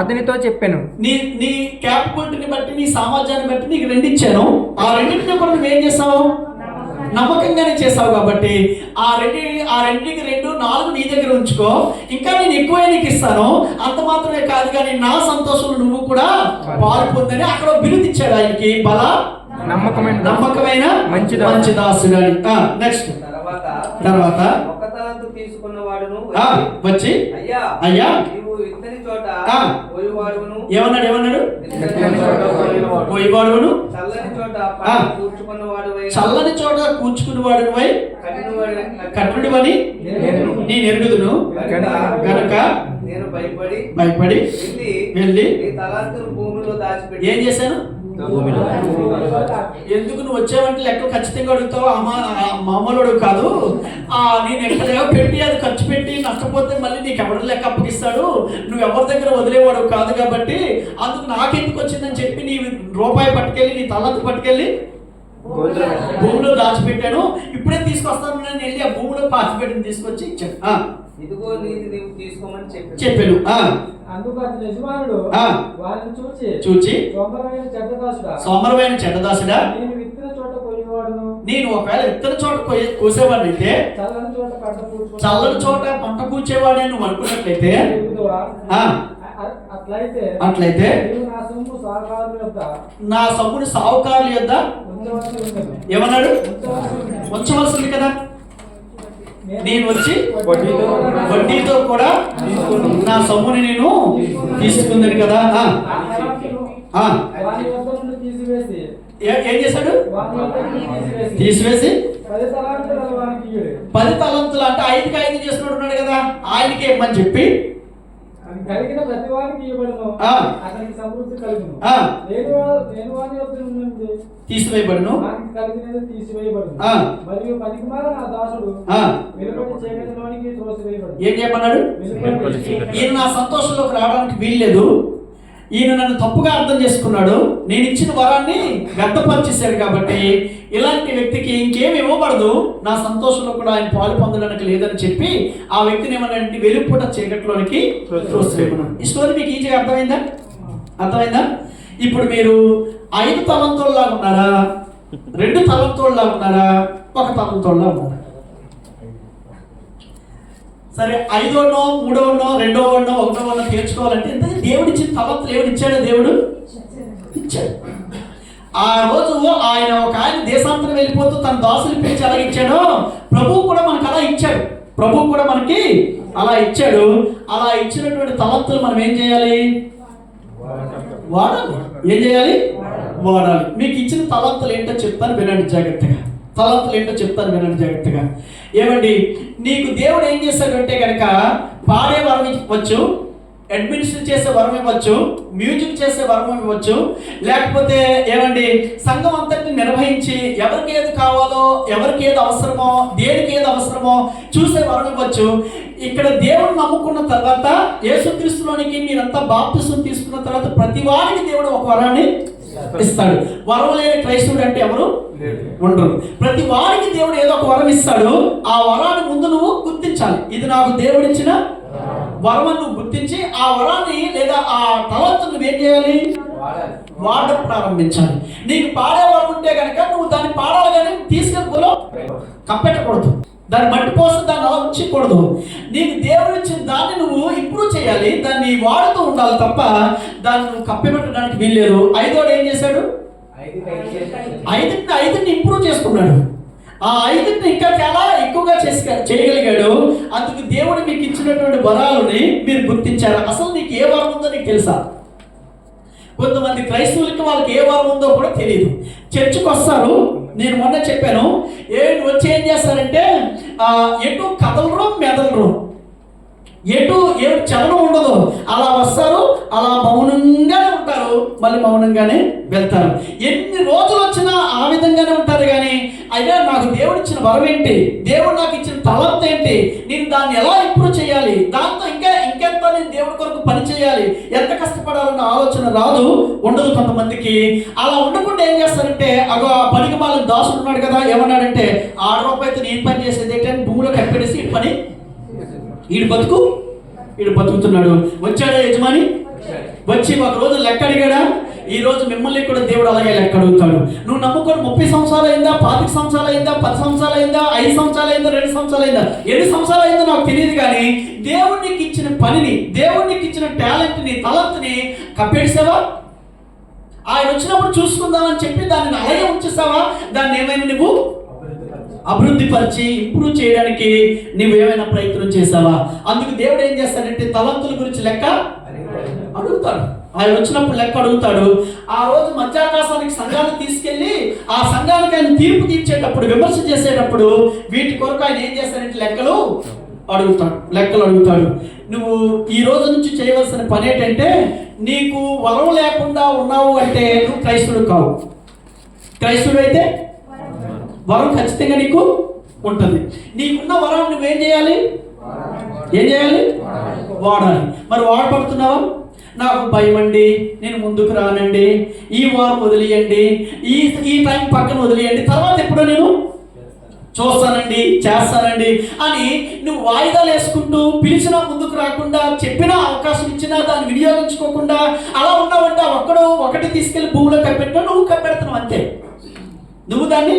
అతనితో చెప్పాను.
నీ క్యాపబిలిటీని బట్టి, నీ సామర్థ్యాన్ని బట్టి నీకు 2 ఇచ్చాను, ఆ 2 కూడా నువ్వేం చేసావు? నమ్మకంగానే చేసావు. కాబట్టి ఆ 2కి 2, 4 నీ దగ్గర ఉంచుకో, ఇంకా నేను ఎక్కువే నీకు ఇస్తాను, అంత మాత్రమే కాదు కానీ నా సంతోషంలో నువ్వు కూడా పాలు పొందని అక్కడ బిరుదు ఇచ్చాడు ఆయనకి, బల నమ్మకమైన మంచి దాసుడు అని. నెక్స్ట్ తర్వాత
1 తలంతు తీసుకున్న వాడును
వచ్చి అయ్యా
నీవు విత్తని చోట పోయివాడును.
ఏమన్నాడు? పోయివాడును, చల్లని చోట కూర్చుకున్నవాడువై కట్టుడివని నేను ఎరుగుదును గనుక
నేను
భయపడి వెళ్ళి
తలాంతులు భూమిలో దాచిపెట్టి
ఏం చేశాను? ఎందుకు నువ్వు వచ్చావంటే లెక్క ఖచ్చితంగా అడుగుతావు, మామూలుడు కాదు, నేను ఎక్కడేవో పెట్టి అది ఖర్చు పెట్టి నష్టపోతే మళ్ళీ నీకు ఎవరి లెక్క అప్పగిస్తాడు, నువ్వు ఎవరి దగ్గర వదిలేవాడు కాదు, కాబట్టి అందుకు నాకెందుకు వచ్చిందని చెప్పి నీ రూపాయి పట్టుకెళ్ళి, నీ తలంతు పట్టుకెళ్ళి భూమిలో దాచిపెట్టాను, ఇప్పుడే తీసుకొస్తాను నేను వెళ్ళి ఆ భూమిలో పాచిపెట్టిని తీసుకొచ్చి ఇచ్చాను.
ఇదిగో నీది నీవు తీసుకోమని
చెప్పాను.
అందుకు అతని యజమానుడు వారిని చూచి సోమరమైన చెడ్డదాసుడా,
నేను ఒకవేళ విత్తన చోట కోసేవాడిని అయితే, చల్లని చోట పంట కూర్చేవాడే నువ్వు అనుకున్నట్లయితే, అట్లయితే నా సొమ్ముని సావుకారుల యొద్ద ఏమన్నాడు? ఉంచవలసింది కదా. నేను వచ్చి వడ్డీతో కూడా నా సొమ్ముని నేను తీసుకుందని కదా. ఏం చేశాడు? తీసివేసి 10 తలంతులు అంటే 5కి 5 చేస్తున్నాడు ఉన్నాడు కదా, ఆయనకి ఇవ్వమని చెప్పి
కలిగిన ప్రతి వారికి ఇవ్వబడును, అతనికి సమృద్ధి కలుగును,
తీసివేయబడును,
కలిగినది తీసివేయబడును, మరియు పనికిమాలిన నా దాసుడు వెలుపటి చీకటిలోనికి త్రోసివేయబడును.
ఏం చెప్పన్నాడు? ఈయన నా సంతోషంలోకి రావడానికి వీల్లేదు, ఈయన నన్ను తప్పుగా అర్థం చేసుకున్నాడు, నేను ఇచ్చిన వరాన్ని వ్యర్థపరిచేశాడు, కాబట్టి ఇలాంటి వ్యక్తికి ఇంకేం ఇవ్వబడదు, నా సంతోషంలో కూడా ఆయన పాలు పొందడానికి లేదని చెప్పి ఆ వ్యక్తిని ఏమన్నాడంటే వెలుపుట చీకటిలోనికి త్రోసివేయమన్నాడు. ఈ స్టోరీ మీకు ఈజీగా అర్థమైందా? ఇప్పుడు మీరు 5 తలంతోళ్ళలాగా ఉన్నారా, 2 తలంతోళ్ళలాగా ఉన్నారా, 1 తలంతోళ్ళలా ఉన్నారా? సరే, 5వనో 3వనో 2వనో 1వనో తీర్చుకోవాలంటే ఎందుకంటే దేవుడు ఇచ్చిన తలంతులు ఏమి ఇచ్చాడో దేవుడు ఇచ్చాడు. ఆ రోజు ఆయన దేశాంతరం వెళ్ళిపోతూ తన దాసులు పిలిచి అలా ఇచ్చాడో, ప్రభువు కూడా మనకు అలా ఇచ్చాడు. ప్రభువు కూడా మనకి అలా ఇచ్చాడు. అలా ఇచ్చినటువంటి తలంతులు మనం ఏం చేయాలి? వాడాలి. ఏం చేయాలి? వాడాలి. మీకు ఇచ్చిన తలంతులు ఏంటో చెప్తాను వినండి జాగ్రత్తగా. ఏమండి, నీకు దేవుడు ఏం చేశాడంటే కనుక పాడే వరం ఇవ్వచ్చు, అడ్మినిస్ట్రేట్ చేసే వరం ఇవ్వచ్చు, మ్యూజిక్ చేసే వరం ఇవ్వచ్చు, లేకపోతే ఏమండి సంఘం అంతటిని నిర్వహించి ఎవరికి ఏది కావాలో, ఎవరికి ఏది అవసరమో, దేనికి ఏది అవసరమో చూసే వరం ఇవ్వచ్చు. ఇక్కడ దేవుడు నమ్ముకున్న తర్వాత, యేసుక్రీస్తులోనికి మీరంతా బాప్తిసం తీసుకున్న తర్వాత ప్రతి వారికి దేవుడు ఒక వరాన్ని ఇస్తాడు. వరం లేని క్రైస్తవుడు అంటే ఎవరు ఉండరు. ప్రతి వారికి దేవుడు ఏదో ఒక వరం ఇస్తాడు. ఆ వరాన్ని ముందు నువ్వు గుర్తించాలి, ఇది నాకు దేవుడిచ్చిన వరం నువ్వు గుర్తించి ఆ వరాన్ని లేదా ఆ తలంతును నువ్వేం చేయాలి? వాడడం ప్రారంభించాలి. నీకు పాడే వరం ఉంటే కనుక నువ్వు దాన్ని పాడాలి, కానీ తీసుకెళ్ళి కప్పెట్టకూడదు, దాన్ని మట్టి పోసి దాన్ని అలా ఉంచకూడదు. నీకు దేవుడు ఇచ్చిన దాన్ని నువ్వు ఇంప్రూవ్ చేయాలి, దాన్ని వాడుతూ ఉండాలి తప్ప దాన్ని నువ్వు కప్పెట్టడానికి వీల్లేదు. ఐదోడు ఏం చేశాడు? ఐదుని ఇంప్రూవ్ చేసుకున్నాడు. ఆ ఐదుని ఇంకా చాలా ఎక్కువగా చేయగలిగాడు. అందుకు దేవుడు మీకు ఇచ్చినటువంటి వరాలని మీరు గుర్తించారు. అసలు నీకు ఏ వరం ఉందో నీకు తెలుసా? కొంతమంది క్రైస్తవులకి వాళ్ళకి ఏ వరం ఉందో కూడా తెలియదు. చర్చికి వస్తారు, నేను మొన్న చెప్పాను, వచ్చి ఏం చేస్తారంటే ఎటు కదలరు మెదలరు, ఎటు చలనం ఉండదు, అలా వస్తారు, అలా మౌనంగానే ఉంటారు, మళ్ళీ మౌనంగానే వెళ్తారు. ఎన్ని రోజులు వచ్చినా ఆ విధంగానే ఉంటారు. కానీ అయితే నాకు దేవుడు ఇచ్చిన వరం ఏంటి, దేవుడు నాకు ఇచ్చిన తలంత ఏంటి, నేను దాన్ని ఎలా ఇంప్రూవ్ చేయాలి, దాంతో ఇంకెంత నేను దేవుడి కొరకు పని చేయాలి, ఎంత కష్టపడాలన్న ఆలోచన రాదు, ఉండదు కొంతమందికి. అలా ఉండకుండా ఏం చేస్తారంటే అగో పనికి మాలిన దాసుడు ఉన్నాడు కదా, ఏమన్నాడంటే ₹6 నేను పని చేసేది ఏంటంటే భూమిలో కప్పెడేసి ఈ పని ఈడు బతుకుతున్నాడు. వచ్చాడా యజమాని? వచ్చి ఒక రోజు లెక్క అడిగాడా? ఈ రోజు మిమ్మల్ని కూడా దేవుడు అలాగే లెక్క అడుగుతాడు. నువ్వు నమ్ముకొని 30 సంవత్సరాలు అయిందా, 25 సంవత్సరాలు అయిందా, 10 సంవత్సరాలు అయిందా, 5 సంవత్సరాలు అయిందా, 2 సంవత్సరాలు అయిందా, 7 సంవత్సరాలు అయిందో నాకు తెలియదు. కానీ దేవుడు నీకు ఇచ్చిన పనిని, దేవుడు నీకు ఇచ్చిన టాలెంట్ని, తలంత్ని కప్పేసావా? ఆయన వచ్చినప్పుడు చూసుకుందామని చెప్పి దాన్ని అలాగే ఉంచేసావా? దాన్ని ఏమైనా నువ్వు అభివృద్ధి పరిచి ఇంప్రూవ్ చేయడానికి నువ్వేమైనా ప్రయత్నం చేసావా? అందుకు దేవుడు ఏం చేస్తాడంటే తలంతుల గురించి లెక్క అడుగుతాడు. ఆయన వచ్చినప్పుడు లెక్క అడుగుతాడు. ఆ రోజు మధ్యాకాశానికి సంఘాన్ని తీసుకెళ్లి ఆ సంఘానికి ఆయన తీర్పు తీర్చేటప్పుడు, విమర్శ చేసేటప్పుడు వీటి కొరకు ఆయన ఏం చేస్తాడంటే లెక్కలు అడుగుతాడు. నువ్వు ఈ రోజు నుంచి చేయవలసిన పని ఏంటంటే, నీకు వరం లేకుండా ఉన్నావు అంటే నువ్వు క్రైస్తవుడు కావు. క్రైస్తవుడు అయితే వరం ఖచ్చితంగా నీకు ఉంటుంది. నీకున్న వరం నువ్వేం చేయాలి? వాడాలి. మరి వాడపడుతున్నావా? నాకు భయం అండి, నేను ముందుకు రానండి, ఈ వారం వదిలేయండి, ఈ టైం పక్కన వదిలేయండి, తర్వాత ఎప్పుడో నేను చూస్తానండి, చేస్తానండి అని నువ్వు వాయిదాలు వేసుకుంటూ, పిలిచినా ముందుకు రాకుండా, చెప్పినా అవకాశం ఇచ్చినా దాన్ని వినియోగించుకోకుండా అలా ఉన్నావంటే ఒకటి తీసుకెళ్లి భూమిలో కప్పెట్టినా నువ్వు కప్పెడుతున్నావు అంతే. నువ్వు దాన్ని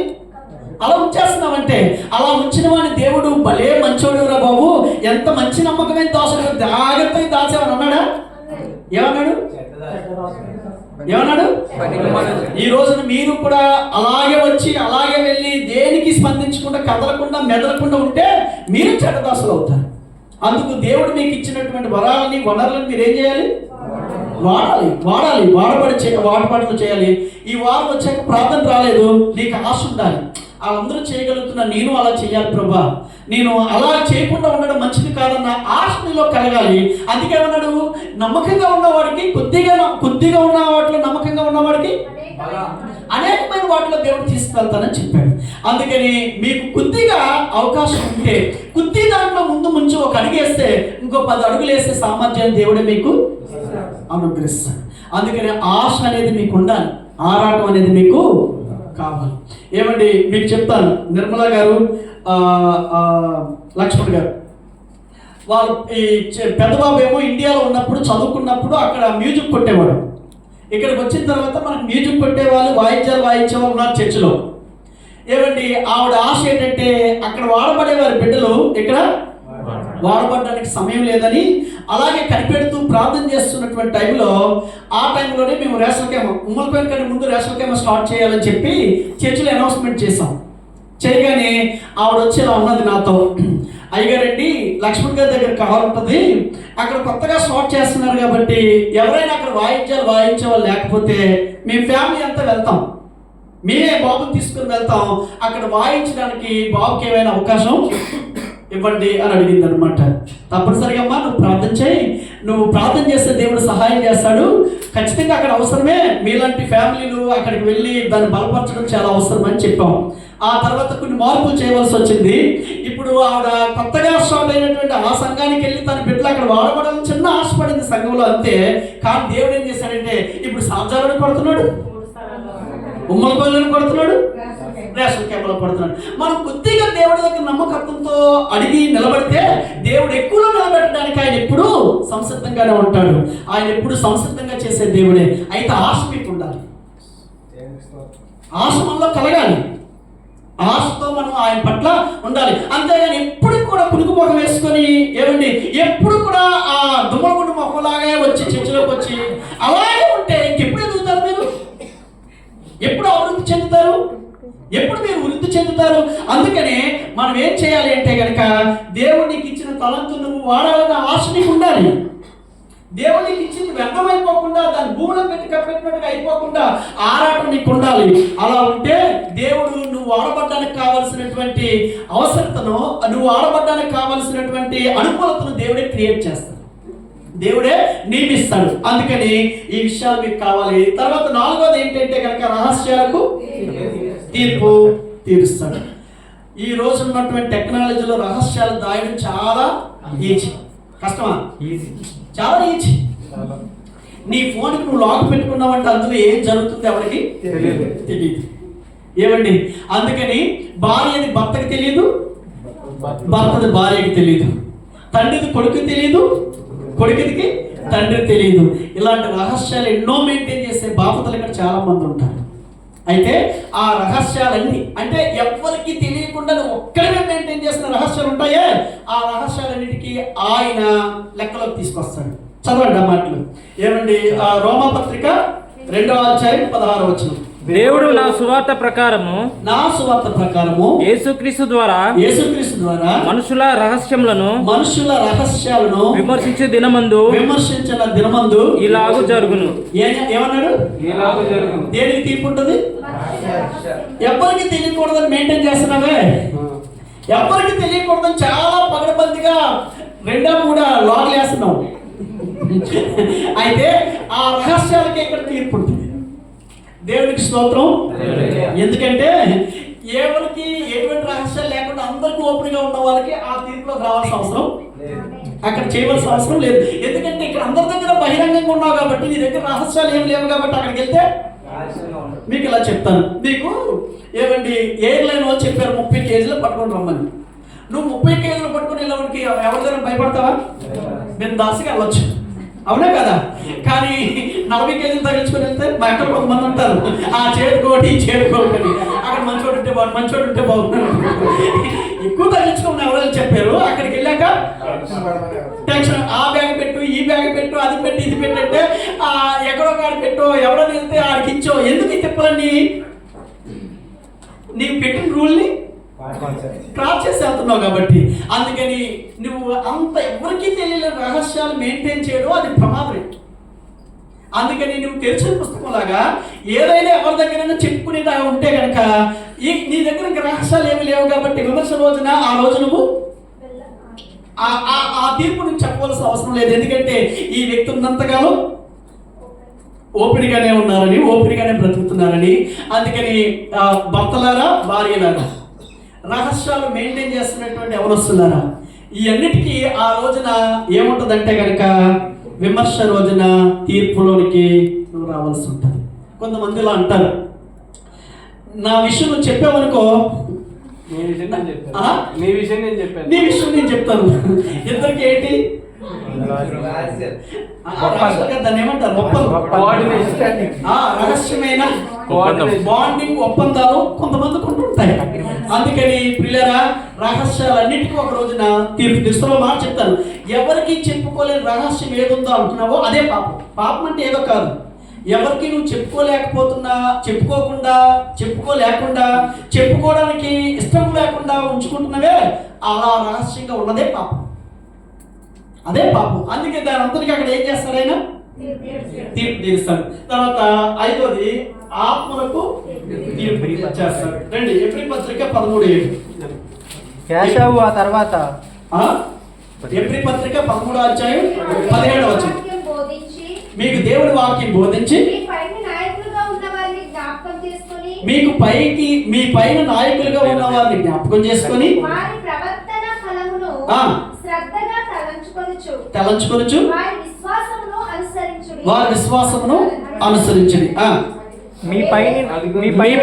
అలా ఉంచేస్తున్నావంటే, అలా ఉంచిన వాడిని దేవుడు భలే మంచోడు రా బాబు, ఎంత మంచి నమ్మకమైన దాసుడు, జాగ్రత్తగా దాచేవని అన్నాడా? ఏమన్నాడు? ఈ రోజున మీరు కూడా అలాగే వచ్చి అలాగే వెళ్ళి దేనికి స్పందించకుండా, కదలకుండా, మెదలకుండా ఉంటే మీరు చెడ్డదాసులు అవుతారు. అందుకు దేవుడు మీకు ఇచ్చినటువంటి వరాలని, వనరులను మీరు ఏం చేయాలి? వాడాలి. వాడపడుతూ చేయాలి. ఈ వారం వచ్చాక ప్రార్థన రాలేదు, నీకు ఆశ ఉండాలి. వాళ్ళందరూ చేయగలుగుతున్నా, నేను అలా చేయాలి ప్రభా, నేను అలా చేయకుండా ఉండడం మంచిది కాదన్న ఆశ నీలో కలగాలి. అందుకేమన్నాడు? నమ్మకంగా ఉన్నవాడికి కొద్దిగా ఉన్న వాటిలో నమ్మకంగా ఉన్నవాడికి అనేకమైన వాటిలో దేవుడు తీసుకెళ్తానని చెప్పాడు. అందుకని మీకు కొద్దిగా అవకాశం ఉంటే, కొద్ది దాంట్లో ముందు ఒక అడుగు వేస్తే ఇంకో 10 అడుగులు వేసే సామర్థ్యాన్ని దేవుడే మీకు అనుగ్రహిస్తాడు. అందుకని ఆశ అనేది మీకు ఉండాలి, ఆరాటం అనేది మీకు కావాలి. ఏమండి మీకు చెప్తాను, నిర్మల గారు, లక్ష్మణ్ గారు, వాళ్ళు ఈ పెద్దబాబు ఏమో ఇండియాలో ఉన్నప్పుడు చదువుకున్నప్పుడు అక్కడ మ్యూజిక్ కొట్టేవాడు. ఇక్కడికి వచ్చిన తర్వాత మనకు మ్యూజిక్ కొట్టేవాళ్ళు, వాయిద్యాలు వాయించేవాళ్ళు ఉన్నారు చర్చిలో. ఏమండి ఆవిడ ఆశ ఏంటంటే, అక్కడ వాడబడేవారి బిడ్డలు ఇక్కడ వాడబడడానికి సమయం లేదని అలాగే కనిపెడుతూ ప్రార్థన చేస్తున్నటువంటి టైంలో, ఆ టైంలోనే మేము రేషన్ కేమ ఉమ్మలపేట కంటే ముందు రేషన్ కేమ స్టార్ట్ చేయాలని చెప్పి చర్చిలో అనౌన్స్మెంట్ చేసాం. చేయగానే ఆవిడ వచ్చి ఇలా ఉన్నది నాతో, అయ్యగారండి లక్ష్మణ్ గారి దగ్గర కారు ఉంటుంది, అక్కడ కొత్తగా స్టార్ట్ చేస్తున్నారు కాబట్టి ఎవరైనా అక్కడ వాయించాలి వాయించే వాళ్ళు లేకపోతే మేము ఫ్యామిలీ అంతా వెళ్తాం, మేమే బాబుని తీసుకుని వెళ్తాం, అక్కడ వాయించడానికి బాబుకి ఏమైనా అవకాశం ఇవ్వండి అని అడిగింది అనమాట. తప్పనిసరిగా అమ్మా నువ్వు ప్రార్థన చేయి, నువ్వు ప్రార్థన చేస్తే దేవుడు సహాయం చేస్తాడు, ఖచ్చితంగా అక్కడ అవసరమే, మీలాంటి ఫ్యామిలీలు అక్కడికి వెళ్ళి దాన్ని బలపరచడం చాలా అవసరం అని చెప్పాం. ఆ తర్వాత కొన్ని మార్పులు చేయవలసి వచ్చింది. ఇప్పుడు ఆవిడ కొత్తగా స్టార్ట్ అయినటువంటి ఆ సంఘానికి వెళ్ళి తన బిడ్డలు అక్కడ వాడబడాలని చిన్న ఆశపడింది సంఘంలో అంతే. కానీ దేవుడు ఏం చేశాడంటే ఇప్పుడు సాధ్యాలను కొడుతున్నాడు, ఉమ్మల పల్లెలు కొడుతున్నాడు, రేషన్ కేంద్రంలో కొడుతున్నాడు. మనం కొద్దిగా దేవుడి దగ్గర నమ్మకత్వంతో అడిగి నిలబడితే దేవుడు ఎక్కువలో నిలబెట్టడానికి ఆయన ఎప్పుడు సంసిద్ధంగానే ఉంటాడు. ఆయన ఎప్పుడు సంసిద్ధంగా చేసే దేవుడే. అయితే ఆశ మీకు ఉండాలి, ఆశ మనలో కలగాలి, ఆశతో మనం ఆయన పట్ల ఉండాలి. అంతేగాని ఎప్పుడు కూడా కునుకు ముఖం వేసుకొని ఏమండి ఎప్పుడు కూడా ఆ దుమ్మగుండు మొక్కలాగే వచ్చి చర్చలోకి వచ్చి అలాగే ఉంటే ఇంకెప్పుడు ఎదుగుతారు మీరు? ఎప్పుడు అభివృద్ధి చెందుతారు? ఎప్పుడు మీరు వృద్ధి చెందుతారు? అందుకనే మనం ఏం చేయాలి అంటే కనుక దేవునికి ఇచ్చిన తలంతు నువ్వు వాడాలన్న ఆశ నీకు ఉండాలి. దేవునికి ఇచ్చింది వ్యర్థమైపోకుండా దాన్ని భూమిలో పెట్టి కప్పెట్టినట్టుగా అయిపోకుండా ఆరాటం నీకు ఉండాలి. అలా ఉంటే దేవుడు నువ్వు ఆడబడ్డానికి కావాల్సినటువంటి అవసరతను, నువ్వు ఆడబడ్డానికి కావాల్సినటువంటి అనుకూలతను దేవుడే క్రియేట్ చేస్తాడు, దేవుడే నియమిస్తాడు. అందుకని ఈ విషయాలు మీకు కావాలి. తర్వాత 4వది ఏంటంటే కనుక రహస్యాలకు తీర్పు తీరుస్తాడు. ఈ రోజు ఉన్నటువంటి టెక్నాలజీలో రహస్యాలు దాయడం చాలా ఈజీ. కష్టమా? ఈజీ, చాలా ఈజీ. నీ ఫోన్కి నువ్వు లాక్ పెట్టుకున్నావంటే అందులో ఏం జరుగుతుందో ఎవరికి తెలియదు. ఏమండి? అందుకని భార్యది భర్తకి తెలియదు, భర్తది భార్యకి తెలియదు, తండ్రిది కొడుకు తెలియదు, కొడుకుదికి తండ్రి తెలియదు. ఇలాంటి రహస్యాలు ఎన్నో మెయింటైన్ చేసే బాపతలు ఇక్కడ చాలా మంది ఉంటారు. అయితే ఆ రహస్యాలన్నీ అంటే ఎవరికి తెలియకుండా ఒక్కరిగా మెయింటైన్ చేసిన రహస్యాలు ఉంటాయే, ఆ రహస్యాలన్నిటికీ ఆయన లెక్కలోకి తీసుకొస్తాడు. చదవండి ఆ మాటలు. ఏమండి? రోమాపత్రిక 2వ అధ్యాయం 16వ వచనం.
దేవుడు నా సువార్త ప్రకారము యేసుక్రీస్తు ద్వారా మనుషుల రహస్యములను విమర్శించిన దినమందు ఇలాగు జరుగును.
ఏమన్నాడు?
ఇలాగు జరుగును.
దేనికి తీర్పు ఉంటుంది? ఎవరికి తెలియకూడదని మెయింటైన్ చేస్తున్నావే, ఎవరికి తెలియకూడదని చాలా పగడబందిగా 2-3 లాగ్లు వేస్తున్నావు. అయితే ఆ రహస్యాలకి ఇక్కడ తీర్పు ఉంటుంది. దేవునికి స్తోత్రం. ఎందుకంటే ఎవరికి ఎటువంటి రహస్యాలు లేకుండా అందరికీ ఓపెన్గా ఉన్న వాళ్ళకి ఆ తీర్పులో రావాల్సిన అవసరం, అక్కడ చేయవలసిన అవసరం లేదు. ఎందుకంటే ఇక్కడ అందరి దగ్గర బహిరంగంగా ఉన్నావు కాబట్టి, నీ దగ్గర రహస్యాలు ఏమి లేవు కాబట్టి అక్కడికి వెళ్తే మీకు ఇలా చెప్తాను. మీకు ఏమండి ఎయిర్లైన్ వాళ్ళు చెప్పారు 30 కేజీలు పట్టుకొని రమ్మని. నువ్వు 30 కేజీలు పట్టుకొని వెళ్ళడానికి ఎవరి దగ్గర భయపడతావా? మేము దాసిగా వెళ్ళొచ్చు, అవునా కదా? కానీ 40 కేజీలు తగిలించుకొని వెళ్తే మా ఎక్కడ కొంతమంది ఉంటారు, ఆ చేరుకోటి చేరుకోటి అక్కడ మంచోడు ఉంటే బాగున్నాడు. ఎక్కువ తగిలించుకుని ఎవరైనా చెప్పారు. అక్కడికి వెళ్ళాక టెన్షన్, ఆ బ్యాగ్ పెట్టు, ఈ బ్యాగ్ పెట్టు, అది పెట్టి ఇది పెట్టంటే ఎక్కడో కాడి పెట్టు, ఎవరైనా వెళ్తే ఆడికి ఇచ్చో. ఎందుకు ఈ తిప్పలన్నీ? నీ పెట్టిన రూల్ని క్రాస్ చేసి వెళ్తున్నావు కాబట్టి. అందుకని నువ్వు అంత ఎవరికీ తెలియని రహస్యాలు మెయింటైన్ చేయడం అది ప్రమాదమే. అందుకని నువ్వు తెలిసిన పుస్తకం లాగా ఏదైనా ఎవరి దగ్గరైనా చెప్పుకునేదా ఉంటే కనుక నీ దగ్గర ఇంకా రహస్యాలు ఏమి లేవు కాబట్టి విమర్శ రోజున ఆ రోజు నువ్వు ఆ తీర్పు నువ్వు చెప్పవలసిన అవసరం లేదు. ఎందుకంటే ఈ వ్యక్తి ఉన్నంతకాలం ఓపిడిగానే ఉన్నారని, ఓపిడిగానే బ్రతుకుతున్నారని. అందుకని భర్తలారా, భార్యలారా, రహస్యాలు మెయింటైన్ చేస్తున్నటువంటి ఎవరు వస్తున్నారా? ఈ అన్నిటికీ ఆ రోజున ఏముంటుందంటే కనుక విమర్శ రోజున తీర్పులోనికి నువ్వు రావాల్సి ఉంటుంది. కొంతమంది ఇలా అంటారు, నా విషయం నువ్వు చెప్పావనుకో,
నీ విషయం నేను చెప్తాను.
ఇద్దరికి ఏంటి దాన్ని ఏమంటారు? రహస్యమైన బాండింగ్ ఒప్పందాలు కొంతమంది కొంటుంటాయి. అందుకని ప్రియులారా, రహస్యాలన్నిటికీ ఒక రోజున తీర్పు తీర్చులో మాట చెప్తాను. ఎవరికి చెప్పుకోలేని రహస్యం ఏదుందో అంటున్నావో అదే పాపం. పాపం అంటే ఏదో కాదు, ఎవరికి నువ్వు చెప్పుకోవడానికి ఇష్టం లేకుండా ఉంచుకుంటున్నవే అలా రహస్యంగా ఉన్నదే పాపం, అదే పాపం. అందుకే దాని అంతటికి అక్కడ ఏం చేస్తాడు? ఆయన తీర్పు తీరుస్తాడు. తర్వాత 5వది ఆత్మలకు తీర్పు చేస్తాడు. రండి, ఎబ్రీ పత్రిక 13:7.
యాషావు ఆ తర్వాత
ఎబ్రీ పత్రిక 13వ అధ్యాయం 17వ వచనం. మీకు దేవుడి వాక్యం బోధించి మీ పైన నాయకులుగా ఉన్న వారిని జ్ఞాపకం చేసుకొని తలంచుకొనుచు వారి విశ్వాసమును అనుసరించుడి.
మీ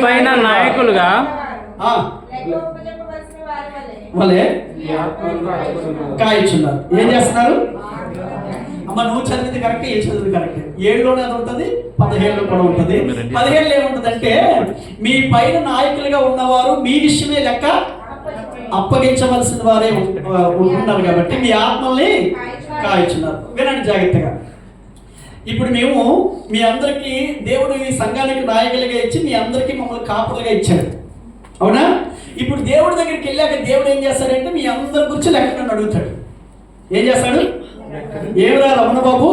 పైన నాయకులుగా
ఆ, వాళ్ళే కాయిచున్నారు. ఏం చేస్తున్నారు? అమ్మ నువ్వు చదివింది కరెక్ట్, ఏ చదివింది కరెక్ట్. 7లోనే అది ఉంటుంది, 17లో కూడా ఉంటుంది. 17లో ఏముంటుందంటే మీ పైన నాయకులుగా ఉన్నవారు మీ విషయమే లెక్క అప్పగించవలసిన వారే ఉన్నారు కాబట్టి మీ ఆత్మల్ని కాయిచున్నారు. వినండి జాగ్రత్తగా. ఇప్పుడు మేము మీ అందరికీ దేవుడు ఈ సంఘానికి నాయకులుగా ఇచ్చి మీ అందరికీ మమ్మల్ని కాపులుగా ఇచ్చాడు, అవునా? ఇప్పుడు దేవుడి దగ్గరికి వెళ్ళాక దేవుడు ఏం చేస్తాడంటే మీ అందరి గురించి లెక్క నన్ను అడుగుతాడు. ఏం చేస్తాడు? ఏమిరా రమణ బాబు,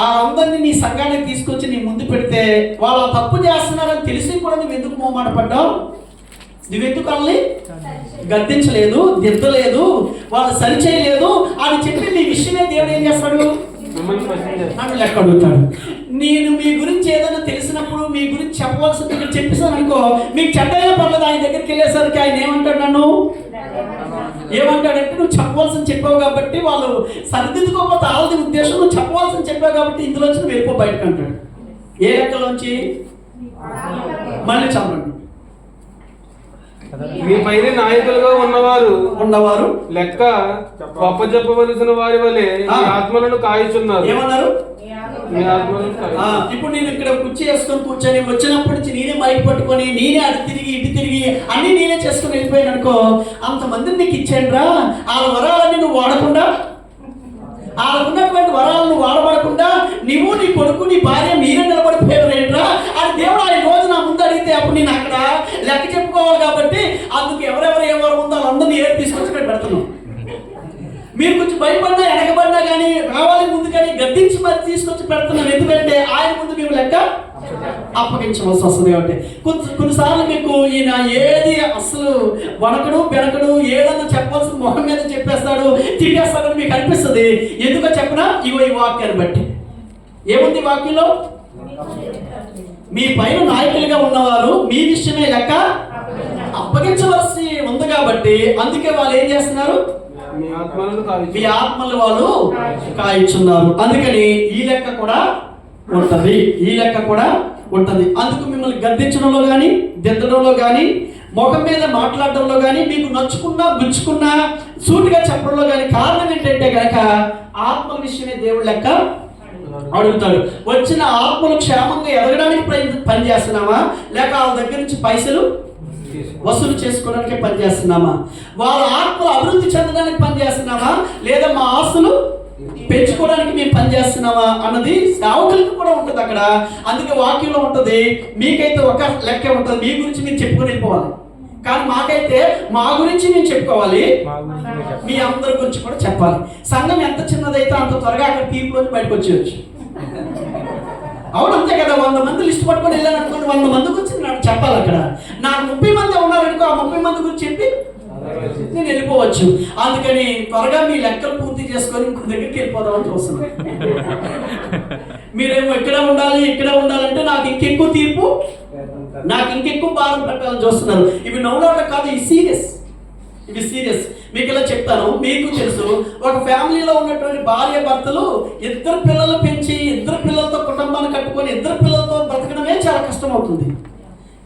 ఆ అందరినీ నీ సంఘానికి తీసుకొచ్చి నీ ముందు పెడితే వాళ్ళు తప్పు చేస్తున్నారని తెలిసి కూడా నువ్వు ఎందుకు మొహమాట పడ్డావు? నువ్వెందుకు వాళ్ళని గద్దించలేదు, దిద్దలేదు, వాళ్ళు సరిచేయలేదు అని చెప్పి మీ విషయమే దేవుడు ఏం చేస్తాడు? నన్ను లెక్క అడుగుతాడు. నేను మీ గురించి ఏదైనా తెలిసినప్పుడు మీ గురించి చెప్పవలసింది ఇక్కడ చెప్పేసాను అనుకో, మీకు చెడ్డగా పర్లేదు. ఆయన దగ్గరికి వెళ్ళేసరికి ఆయన ఏమంటాడు? నన్ను ఏమంటాడంటే నువ్వు చెప్పవలసింది చెప్పావు కాబట్టి వాళ్ళు సరిదిద్దుకోకపోతే వాళ్ళది ఉద్దేశం, నువ్వు చెప్పవలసింది చెప్పావు కాబట్టి ఇందులోంచి నువ్వు వెళ్ళిపో బయటకు అంటాడు. ఏ లెక్కలోంచి? మళ్ళీ చెప్పండి.
మీ పైన నాయకులుగా ఉన్నవారు లెక్క గొప్ప చెప్పవలసిన వారి వలె మీ ఆత్మలను కాయిచున్నారు.
ఏమన్నారు?
మీ ఆత్మలను
ఇప్పుడు నేను ఇక్కడ కుర్చీ వేసుకొని కూర్చొని వచ్చినప్పటి నుంచి నేనే మైక్ పట్టుకొని నేనే అటు తిరిగి ఇటు తిరిగి అన్ని నేనే చేసుకుని వెళ్ళిపోయాను అనుకో, అంతమందిని నీకు ఇచ్చానురా. వాళ్ళ వరాలన్నీ నువ్వు వాడకుండా, వాళ్ళకున్నటువంటి వరాలను వాడబడకుండా నువ్వు నీ కొడుకు నీ భార్య మీరే నిలబడిపోయారు ఏంట్రా అని దేవుడు ఆయన రోజు నా ముందు అడిగితే అప్పుడు నేను అక్కడ లెక్క చెప్పుకోవాలి కాబట్టి అందుకు ఎవరెవరు ఉందో వాళ్ళందరినీ ఏడు తీసుకొచ్చి పెడుతున్నాం. మీరు కొంచెం భయపడినా వెనకబడినా కానీ రావాలి ముందు కానీ గద్దించి మరి తీసుకొచ్చి పెడుతున్నాం. ఎందుకంటే ఆయన ముందు మేము లెక్క అప్పగించవలసి వస్తుంది కాబట్టి కొన్నిసార్లు మీకు ఈయన ఏది అసలు వణకడు బెనకడు, ఏదన్నా చెప్పాల్సిన మొహం మీద చెప్పేస్తాడు, తిట్టేస్తాడని మీకు అనిపిస్తుంది. ఎందుకో చెప్పనా? ఇగో ఈ వాక్యాన్ని బట్టి ఏముంది వాక్యంలో? మీ పైన నాయకులుగా ఉన్నవారు మీ విషయమే లెక్క అప్పగించవలసి ఉంది కాబట్టి అందుకే వాళ్ళు ఏం చేస్తున్నారు? మీ ఆత్మలు వాళ్ళు కాయిచున్నారు. అందుకని ఈ లెక్క కూడా ఉంటది, ఈ లెక్క కూడా ఉంటది. అందుకు మిమ్మల్ని గద్దించడంలో కానీ దిద్దడంలో కానీ ముఖం మీద మాట్లాడడంలో కానీ మీకు నచ్చుకున్నా గుచ్చుకున్నా సూటిగా చెప్పడంలో కానీ కారణం ఏంటంటే కనుక ఆత్మల విషయమే దేవుడు లెక్క అడుగుతాడు. వచ్చిన ఆత్మలు క్షేమంగా ఎదగడానికి పనిచేస్తున్నామా, లేక వాళ్ళ దగ్గర నుంచి పైసలు వసూలు చేసుకోవడానికి పనిచేస్తున్నామా, వాళ్ళ ఆత్మలు అభివృద్ధి చెందడానికి పనిచేస్తున్నామా, లేదా మా ఆస్తులు పెంచుకోవడానికి మేము పనిచేస్తున్నామా అన్నది సేవకులకు కూడా ఉంటుంది అక్కడ. అందుకే వాక్యంలో ఉంటుంది, మీకైతే ఒక లెక్క ఉంటుంది, మీ గురించి మీరు చెప్పుకొని వెళ్ళిపోవాలి. కానీ మాకైతే మా గురించి మేము చెప్పుకోవాలి, మీ అందరి గురించి కూడా చెప్పాలి. సంఘం ఎంత చిన్నదైతే అంత త్వరగా అక్కడ తీర్పులోంచి బయటకు వచ్చేయచ్చు. అవును, అంతే కదా. 100 మంది లిస్ట్ పట్టుకొని వెళ్ళాను అనుకోండి, 100 మంది గురించి నాకు చెప్పాలి. అక్కడ నాకు 30 మంది ఉన్నారనుకో, ఆ 30 మంది గురించి చెప్పి నేను వెళ్ళిపోవచ్చు. అందుకని త్వరగా మీ లెక్కలు పూర్తి చేసుకొని ఇంకో దగ్గరికి వెళ్ళిపోదామని చూస్తున్నాను. మీరేమో ఇక్కడ ఉండాలంటే నాకు ఇంకెక్కువ తీర్పు, నాకు ఇంకెక్కువ భారం పెట్టాలని చూస్తున్నారు. ఇవి నవ్వులాట కాదు, ఇవి సీరియస్. మీకు ఇలా చెప్తాను. మీకు తెలుసు, ఒక ఫ్యామిలీలో ఉన్నటువంటి భార్య భర్తలు 2 పిల్లలు పెంచి 2 పిల్లలతో కుటుంబాన్ని కట్టుకొని 2 పిల్లలతో బ్రతకడమే చాలా కష్టం అవుతుంది.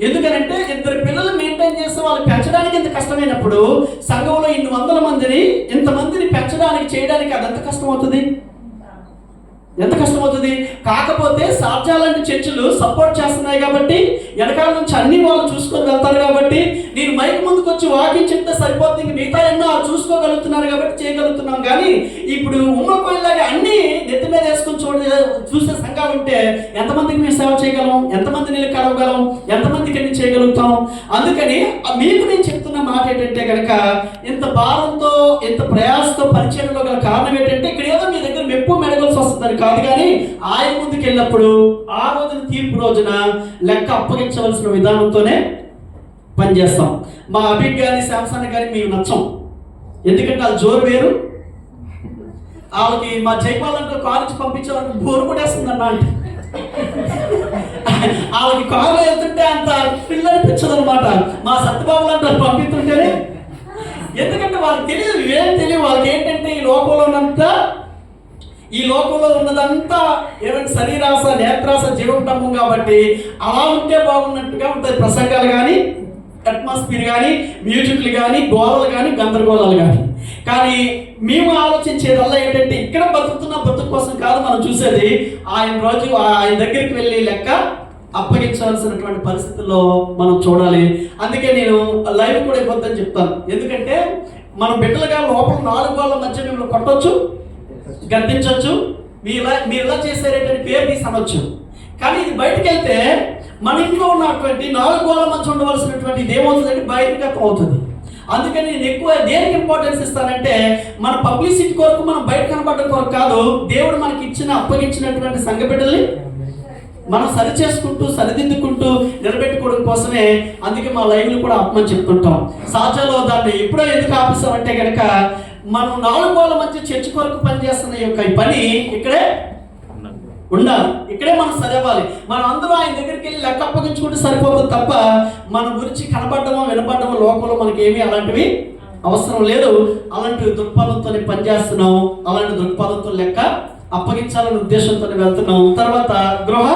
ఎందుకనంటే 2 పిల్లలు మెయింటైన్ చేస్తే వాళ్ళు పెంచడానికి ఎంత కష్టమైనప్పుడు సంఘంలో ఇన్ని 100 మందిని ఇంతమందిని పెంచడానికి చేయడానికి అది ఎంత కష్టం అవుతుంది? ఎంత కష్టమవుతుంది? కాకపోతే సాధ్యాలంటే చర్చలు సపోర్ట్ చేస్తున్నాయి కాబట్టి వెనకాల నుంచి అన్ని వాళ్ళు చూసుకొని వెళ్తారు కాబట్టి నేను మైక్ ముందుకు వచ్చి వాకింగ్ చెప్తే సరిపోతుంది, మిగతా ఎన్నో చూసుకోగలుగుతున్నారు కాబట్టి చేయగలుగుతున్నాం. కానీ ఇప్పుడు ఉమ్మకోయిలాగా అన్ని నెత్తి మీద వేసుకొని చూసే సంఘాలు ఉంటే ఎంతమందికి మేము సేవ చేయగలం, ఎంతమంది నీళ్ళు కలవగలం, ఎంతమందికి అన్ని చేయగలుగుతాం? అందుకని మీకు నేను చెప్తున్న మాట ఏంటంటే కనుక ఇంత భారంతో ఇంత ప్రయాసంతో పరిచయంలో గల కారణం ఏంటంటే ఇక్కడ ఏదో మీ దగ్గర మెప్పు మెడగల్సి వస్తుందని కాదు, కానీ ఆయన ముందుకు వెళ్ళినప్పుడు ఆ రోజున తీర్పు రోజున లెక్క అప్పగించవలసిన విధానంతోనే పనిచేస్తాం. మా అభిక్ గారి శాంసన్ గారి మేము నచ్చం, ఎందుకంటే వాళ్ళ జోరు వేరు. వాళ్ళకి మా జైపాలంటే కాలేజ్ పంపించాలంటే బోరు కొట్టేస్తుంది అన్న. అంటే వాళ్ళకి కారులో వెళ్తుంటే అంత పిల్లలు అనిపించదు అనమాట. మా సత్యబాబులు అంటే పంపిస్తుంటేనే, ఎందుకంటే వాళ్ళకి తెలియదు, ఏం తెలియదు. వాళ్ళకి ఏంటంటే ఈ లోకంలో ఉన్నంత ఈ లోకంలో ఉన్నదంతా ఏమంటే శరీరాస, నేత్రాస, జీవకుటుంబం కాబట్టి అలా ఉంటే బాగున్నట్టుగా ఉంటుంది ప్రసంగాలు కానీ, అట్మాస్ఫియర్ కానీ, మ్యూజిక్లు కానీ, గోళలు కానీ, గందరగోళాలు కానీ. కానీ మేము ఆలోచించేదల్లా ఏంటంటే ఇక్కడ బతుకుతున్న బతుకు కోసం కాదు మనం చూసేది, ఆయన రోజు ఆయన దగ్గరికి వెళ్ళి లెక్క అప్పగించాల్సినటువంటి పరిస్థితుల్లో మనం చూడాలి. అందుకే నేను లైవ్ కూడా ఇవ్వద్దని చెప్తాను. ఎందుకంటే మన బిడ్డలుగా లోపల 4 గోళ్ళ మధ్య మిమ్మల్ని కొట్టొచ్చు, గద్దించవచ్చు, మీరు ఇలా చేశారేంటే పేరు తీసి అనొచ్చు. కానీ ఇది బయటకు వెళ్తే మన ఇంట్లో ఉన్నటువంటి 4 గోళ్ళ మధ్య ఉండవలసినటువంటి ఇది ఏమవుతుందంటే బహిర్గతం అవుతుంది. అందుకని నేను ఎక్కువ దేనికి ఇంపార్టెన్స్ ఇస్తానంటే మన పబ్లిసిటీ కొరకు, మనం బయట కనబడడం కొరకు కాదు, దేవుడు మనకి అప్పగించినటువంటి సంఘ బిడ్డల్ని మనం సరి చేసుకుంటూ, సరిదిద్దుకుంటూ నిలబెట్టుకోవడం కోసమే. అందుకే మా లైవ్లు కూడా ఆపమని చెప్తుంటాం. సాచాలో దాన్ని ఎప్పుడో ఎందుకు ఆపిస్తామంటే కనుక మనం 4 గోళ్ళ మధ్య చర్చ కొరకు పనిచేస్తున్న యొక్క ఈ పని ఇక్కడే ఉండాలి, ఇక్కడే మనం సరివ్వాలి. మనం అందరూ ఆయన దగ్గరికి వెళ్ళి లెక్క అప్పగించుకుంటే సరిపోతుంది తప్ప మన గురించి కనబడమో వినబడమో లోకంలో మనకి ఏమీ అలాంటివి అవసరం లేదు. అలాంటి దృక్పథంతో పనిచేస్తున్నాం, అలాంటి దృక్పథంతో లెక్క అప్పగించాలనే ఉద్దేశంతో వెళ్తున్నాం. తర్వాత గృహ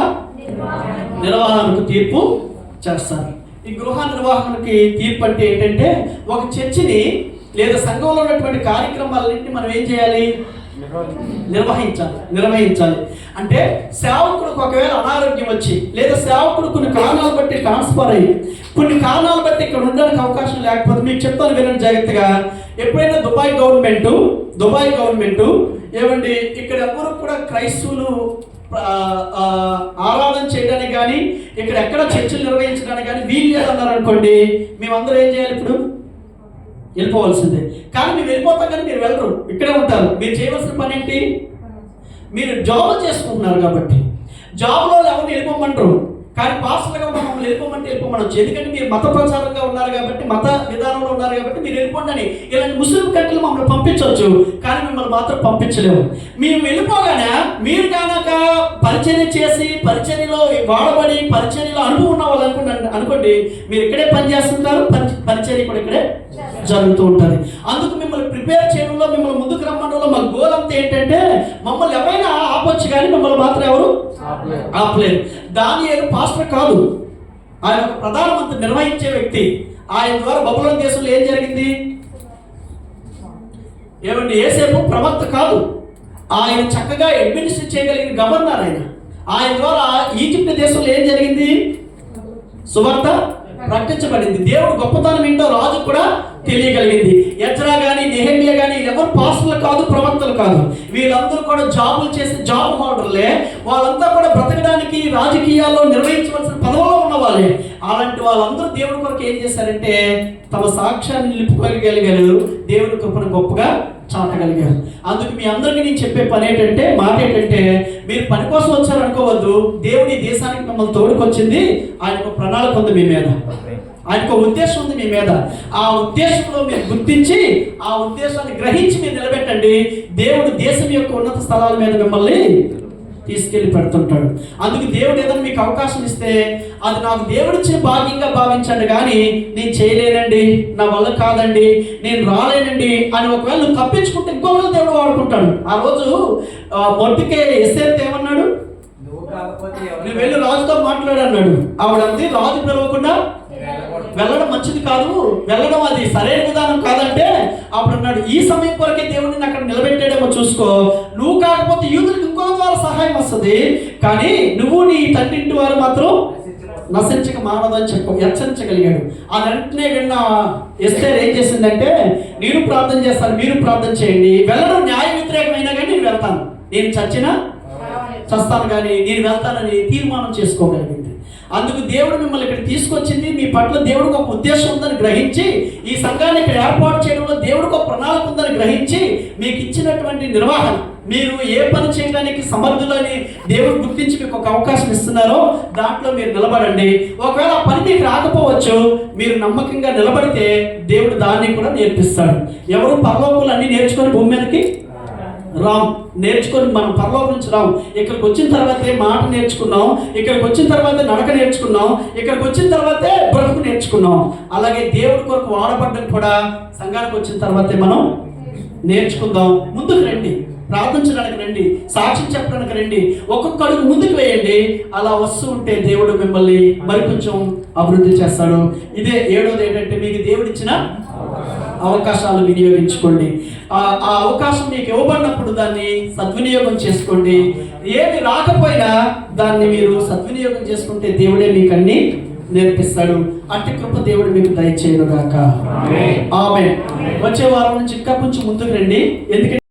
నిర్వహణకు తీర్పు చేస్తారు. ఈ గృహ నిర్వహణకి తీర్పు అంటే ఏంటంటే ఒక చర్చిని లేదా సంఘంలో ఉన్నటువంటి కార్యక్రమాలన్నింటినీ మనం ఏం చేయాలి? నిర్వహించాలి. అంటే సేవకుడికి ఒకవేళ అనారోగ్యం వచ్చి లేదా సేవకుడు కొన్ని కారణాలు బట్టి ట్రాన్స్ఫర్ అయ్యి, కొన్ని కారణాలు బట్టి ఇక్కడ ఉండడానికి అవకాశం లేకపోతే మీకు చెప్తాను వినండి జాగ్రత్తగా. ఎప్పుడైనా దుబాయ్ గవర్నమెంట్ ఏమండి ఇక్కడ ఎవరు కూడా క్రైస్తవులు ఆరాధన చేయడానికి కానీ, ఇక్కడ ఎక్కడ చర్చలు నిర్వహించడానికి కానీ వీలు లేదన్నారు అనుకోండి, మేమందరూ ఏం చేయాలి? ఇప్పుడు వెళ్ళిపోవాల్సిందే. కానీ మీరు వెళ్ళిపోతాం కానీ మీరు వెళ్ళరు, ఇక్కడే ఉంటారు. మీరు చేయవలసిన పని ఏంటి? మీరు జాబ్ చేసుకుంటున్నారు కాబట్టి జాబ్లో ఎవరిని వెళ్ళిపోమంటారు, కానీ పాస్టర్గా మమ్మల్ని వెళ్ళిపోమనొచ్చు. ఎందుకంటే మీరు మత ప్రచారంగా ఉన్నారు కాబట్టి, మత విధానంలో ఉన్నారు కాబట్టి మీరు వెళ్ళిపోండి అని. ఇలాంటి ముస్లిం కంట్రీలు మమ్మల్ని పంపించవచ్చు, కానీ మిమ్మల్ని మాత్రం పంపించలేము. మేము వెళ్ళిపోగానే మీరు కనుక పరిచర్య చేసి, పరిచర్యలో వాడబడి, పరిచర్యలో అనుభవం ఉన్న వాళ్ళు అనుకోండి, మీరు ఇక్కడే పనిచేస్తుంటారు, పరిచర్య కూడా ఇక్కడే జరుగుతూ ఉంటుంది. అందుకు మిమ్మల్ని ప్రిపేర్ చేయడంలో, మిమ్మల్ని ముందుకు రమ్మడంలో మా గోల్ అంతా ఏంటంటే మమ్మల్ని ఎవరైనా ఆపొచ్చు కానీ మిమ్మల్ని మాత్రం ఎవరు ఆపలేరు. దానియేలు పాస్టర్ కాదు, ఆయన ఒక ప్రధానమంత్రి, నిర్వహించే వ్యక్తి. ఆయన ద్వారా బబులోను దేశంలో ఏం జరిగింది? ఏమండి, యోసేపు ప్రవక్త కాదు, ఆయన చక్కగా అడ్మినిస్ట్రేట్ చేయగలిగిన గవర్నర్. ఆయన ద్వారా ఈజిప్ట్ దేశంలో ఏం జరిగింది? సువార్త ప్రకటించబడింది. దేవుడు గొప్పతనం ఏంటో రాజు కూడా తెలియగలిగింది. ఎజ్రా కానీ, నెహెమ్యా కానీ ఎవరు పాస్టర్లు కాదు, ప్రవక్తలు కాదు. వీళ్ళందరూ కూడా జాబులు చేసే జాబ్ హోల్డర్లే. వాళ్ళంతా కూడా బ్రతకడానికి రాజకీయాల్లో నిర్వహించవలసిన పదవులో ఉన్న వాళ్ళే. అలాంటి వాళ్ళందరూ దేవుడి కొరకు ఏం చేశారంటే తమ సాక్ష్యాన్ని నిలుపుకోగలిగారు, దేవుడి కృపను గొప్పగా చాటగలిగారు. అందుకు మీ అందరికీ నేను చెప్పే మాట ఏంటంటే మీరు పని కోసం వచ్చారనుకోవద్దు. దేవుడి దేశానికి మిమ్మల్ని తోడుకొచ్చింది, ఆయనకు ప్రణాళిక ఉంది మీ మీద, ఆయనకు ఉద్దేశం ఉంది మీ మీద. ఆ ఉద్దేశంలో మీరు గుర్తించి, ఆ ఉద్దేశాన్ని గ్రహించి మీరు నిలబెట్టండి. దేవుడు దేశం యొక్క ఉన్నత స్థలాల మీద మిమ్మల్ని తీసుకెళ్లి పెడుతుంటాడు. అందుకు దేవుడు ఏదైనా మీకు అవకాశం ఇస్తే అది నాకు దేవుడిచ్చిన భాగ్యంగా భావించండి, కానీ నేను చేయలేనండి, నా వల్ల కాదండి, నేను రాలేనండి అని ఒకవేళ నువ్వు తప్పించుకుంటే ఇంకొకరు దేవుడు వాడుకుంటాడు. ఆ రోజు మొట్టికే ఎస్తేర్ ఏమన్నాడు? నువ్వు వెళ్ళి రాజుతో మాట్లాడన్నాడు. ఆవిడంది రాజు పిలవకుండా వెళ్ళడం మంచిది కాదు, వెళ్ళడం అది సరైన విధానం కాదంటే అప్పుడు అన్నాడు, ఈ సమయం కొరకే దేవుడిని అక్కడ నిలబెట్టాడేమో చూసుకో. నువ్వు కాకపోతే యూదులకు ఇంకో ద్వారా సహాయం వస్తుంది, కానీ నువ్వు నీ తండ్రింటి వారు మాత్రం నశించక మానదని హెచ్చరించగలిగాడు. అది వెంటనే విన్న ఎస్తేర్ ఏం చేసిందంటే, నేను ప్రార్థన చేస్తాను, మీరు ప్రార్థన చేయండి, వెళ్ళడం న్యాయ వ్యతిరేకమైనా కానీ నేను వెళ్తాను, నేను చస్తాను కానీ నేను వెళ్తానని తీర్మానం చేసుకోగలిగింది. అందుకు దేవుడు మిమ్మల్ని ఇక్కడ తీసుకొచ్చింది, మీ పట్ల దేవుడికి ఒక ఉద్దేశం ఉందని గ్రహించి, ఈ సంఘాన్ని ఇక్కడ ఏర్పాటు చేయడంలో దేవుడికి ఒక ప్రణాళిక ఉందని గ్రహించి, మీకు ఇచ్చినటువంటి నిర్వహణ, మీరు ఏ పని చేయడానికి సమర్థులని దేవుడు గుర్తించి మీకు ఒక అవకాశం ఇస్తున్నారో దాంట్లో మీరు నిలబడండి. ఒకవేళ ఆ పని మీకు రాకపోవచ్చు, మీరు నమ్మకంగా నిలబడితే దేవుడు దాన్ని కూడా నేర్పిస్తాడు. ఎవరు పరలోకులు అన్ని నేర్చుకొని భూమి మీదకి నేర్చుకొని మనం పరలోకం నుంచి రాము. ఇక్కడికి వచ్చిన తర్వాతే మాట నేర్చుకున్నాం, ఇక్కడికి వచ్చిన తర్వాత నడక నేర్చుకున్నాం, ఇక్కడికి వచ్చిన తర్వాతే బ్రతుకు నేర్చుకున్నాం. అలాగే దేవుడి కొరకు వాడబడ్డం కూడా సంఘానికి వచ్చిన తర్వాతే మనం నేర్చుకుందాం. ముందుకు రండి. ప్రార్థించడానికి రండి, సాక్ష్యం చెప్పడానికి రండి, ఒక్కొక్క అడుగు ముందుకు వేయండి. అలా వస్తూ ఉంటే దేవుడు మిమ్మల్ని మరికొంచెం అభివృద్ధి చేస్తాడు. ఇదే 7వది ఏంటంటే మీకు దేవుడిచ్చిన అవకాశాలు వినియోగించుకోండి. ఆ అవకాశం మీకు ఇవ్వబడినప్పుడు దాన్ని సద్వినియోగం చేసుకోండి. ఏమి రాకపోయినా దాన్ని మీరు సద్వినియోగం చేసుకుంటే దేవుడే మీకు అన్ని నేర్పిస్తాడు. అట్టి కృప దేవుడు మీకు దయచేయును గాక. ఆమేన్. వచ్చే వారం నుంచి ఇంకా కొంచెం ముందుకు రండి. ఎందుకంటే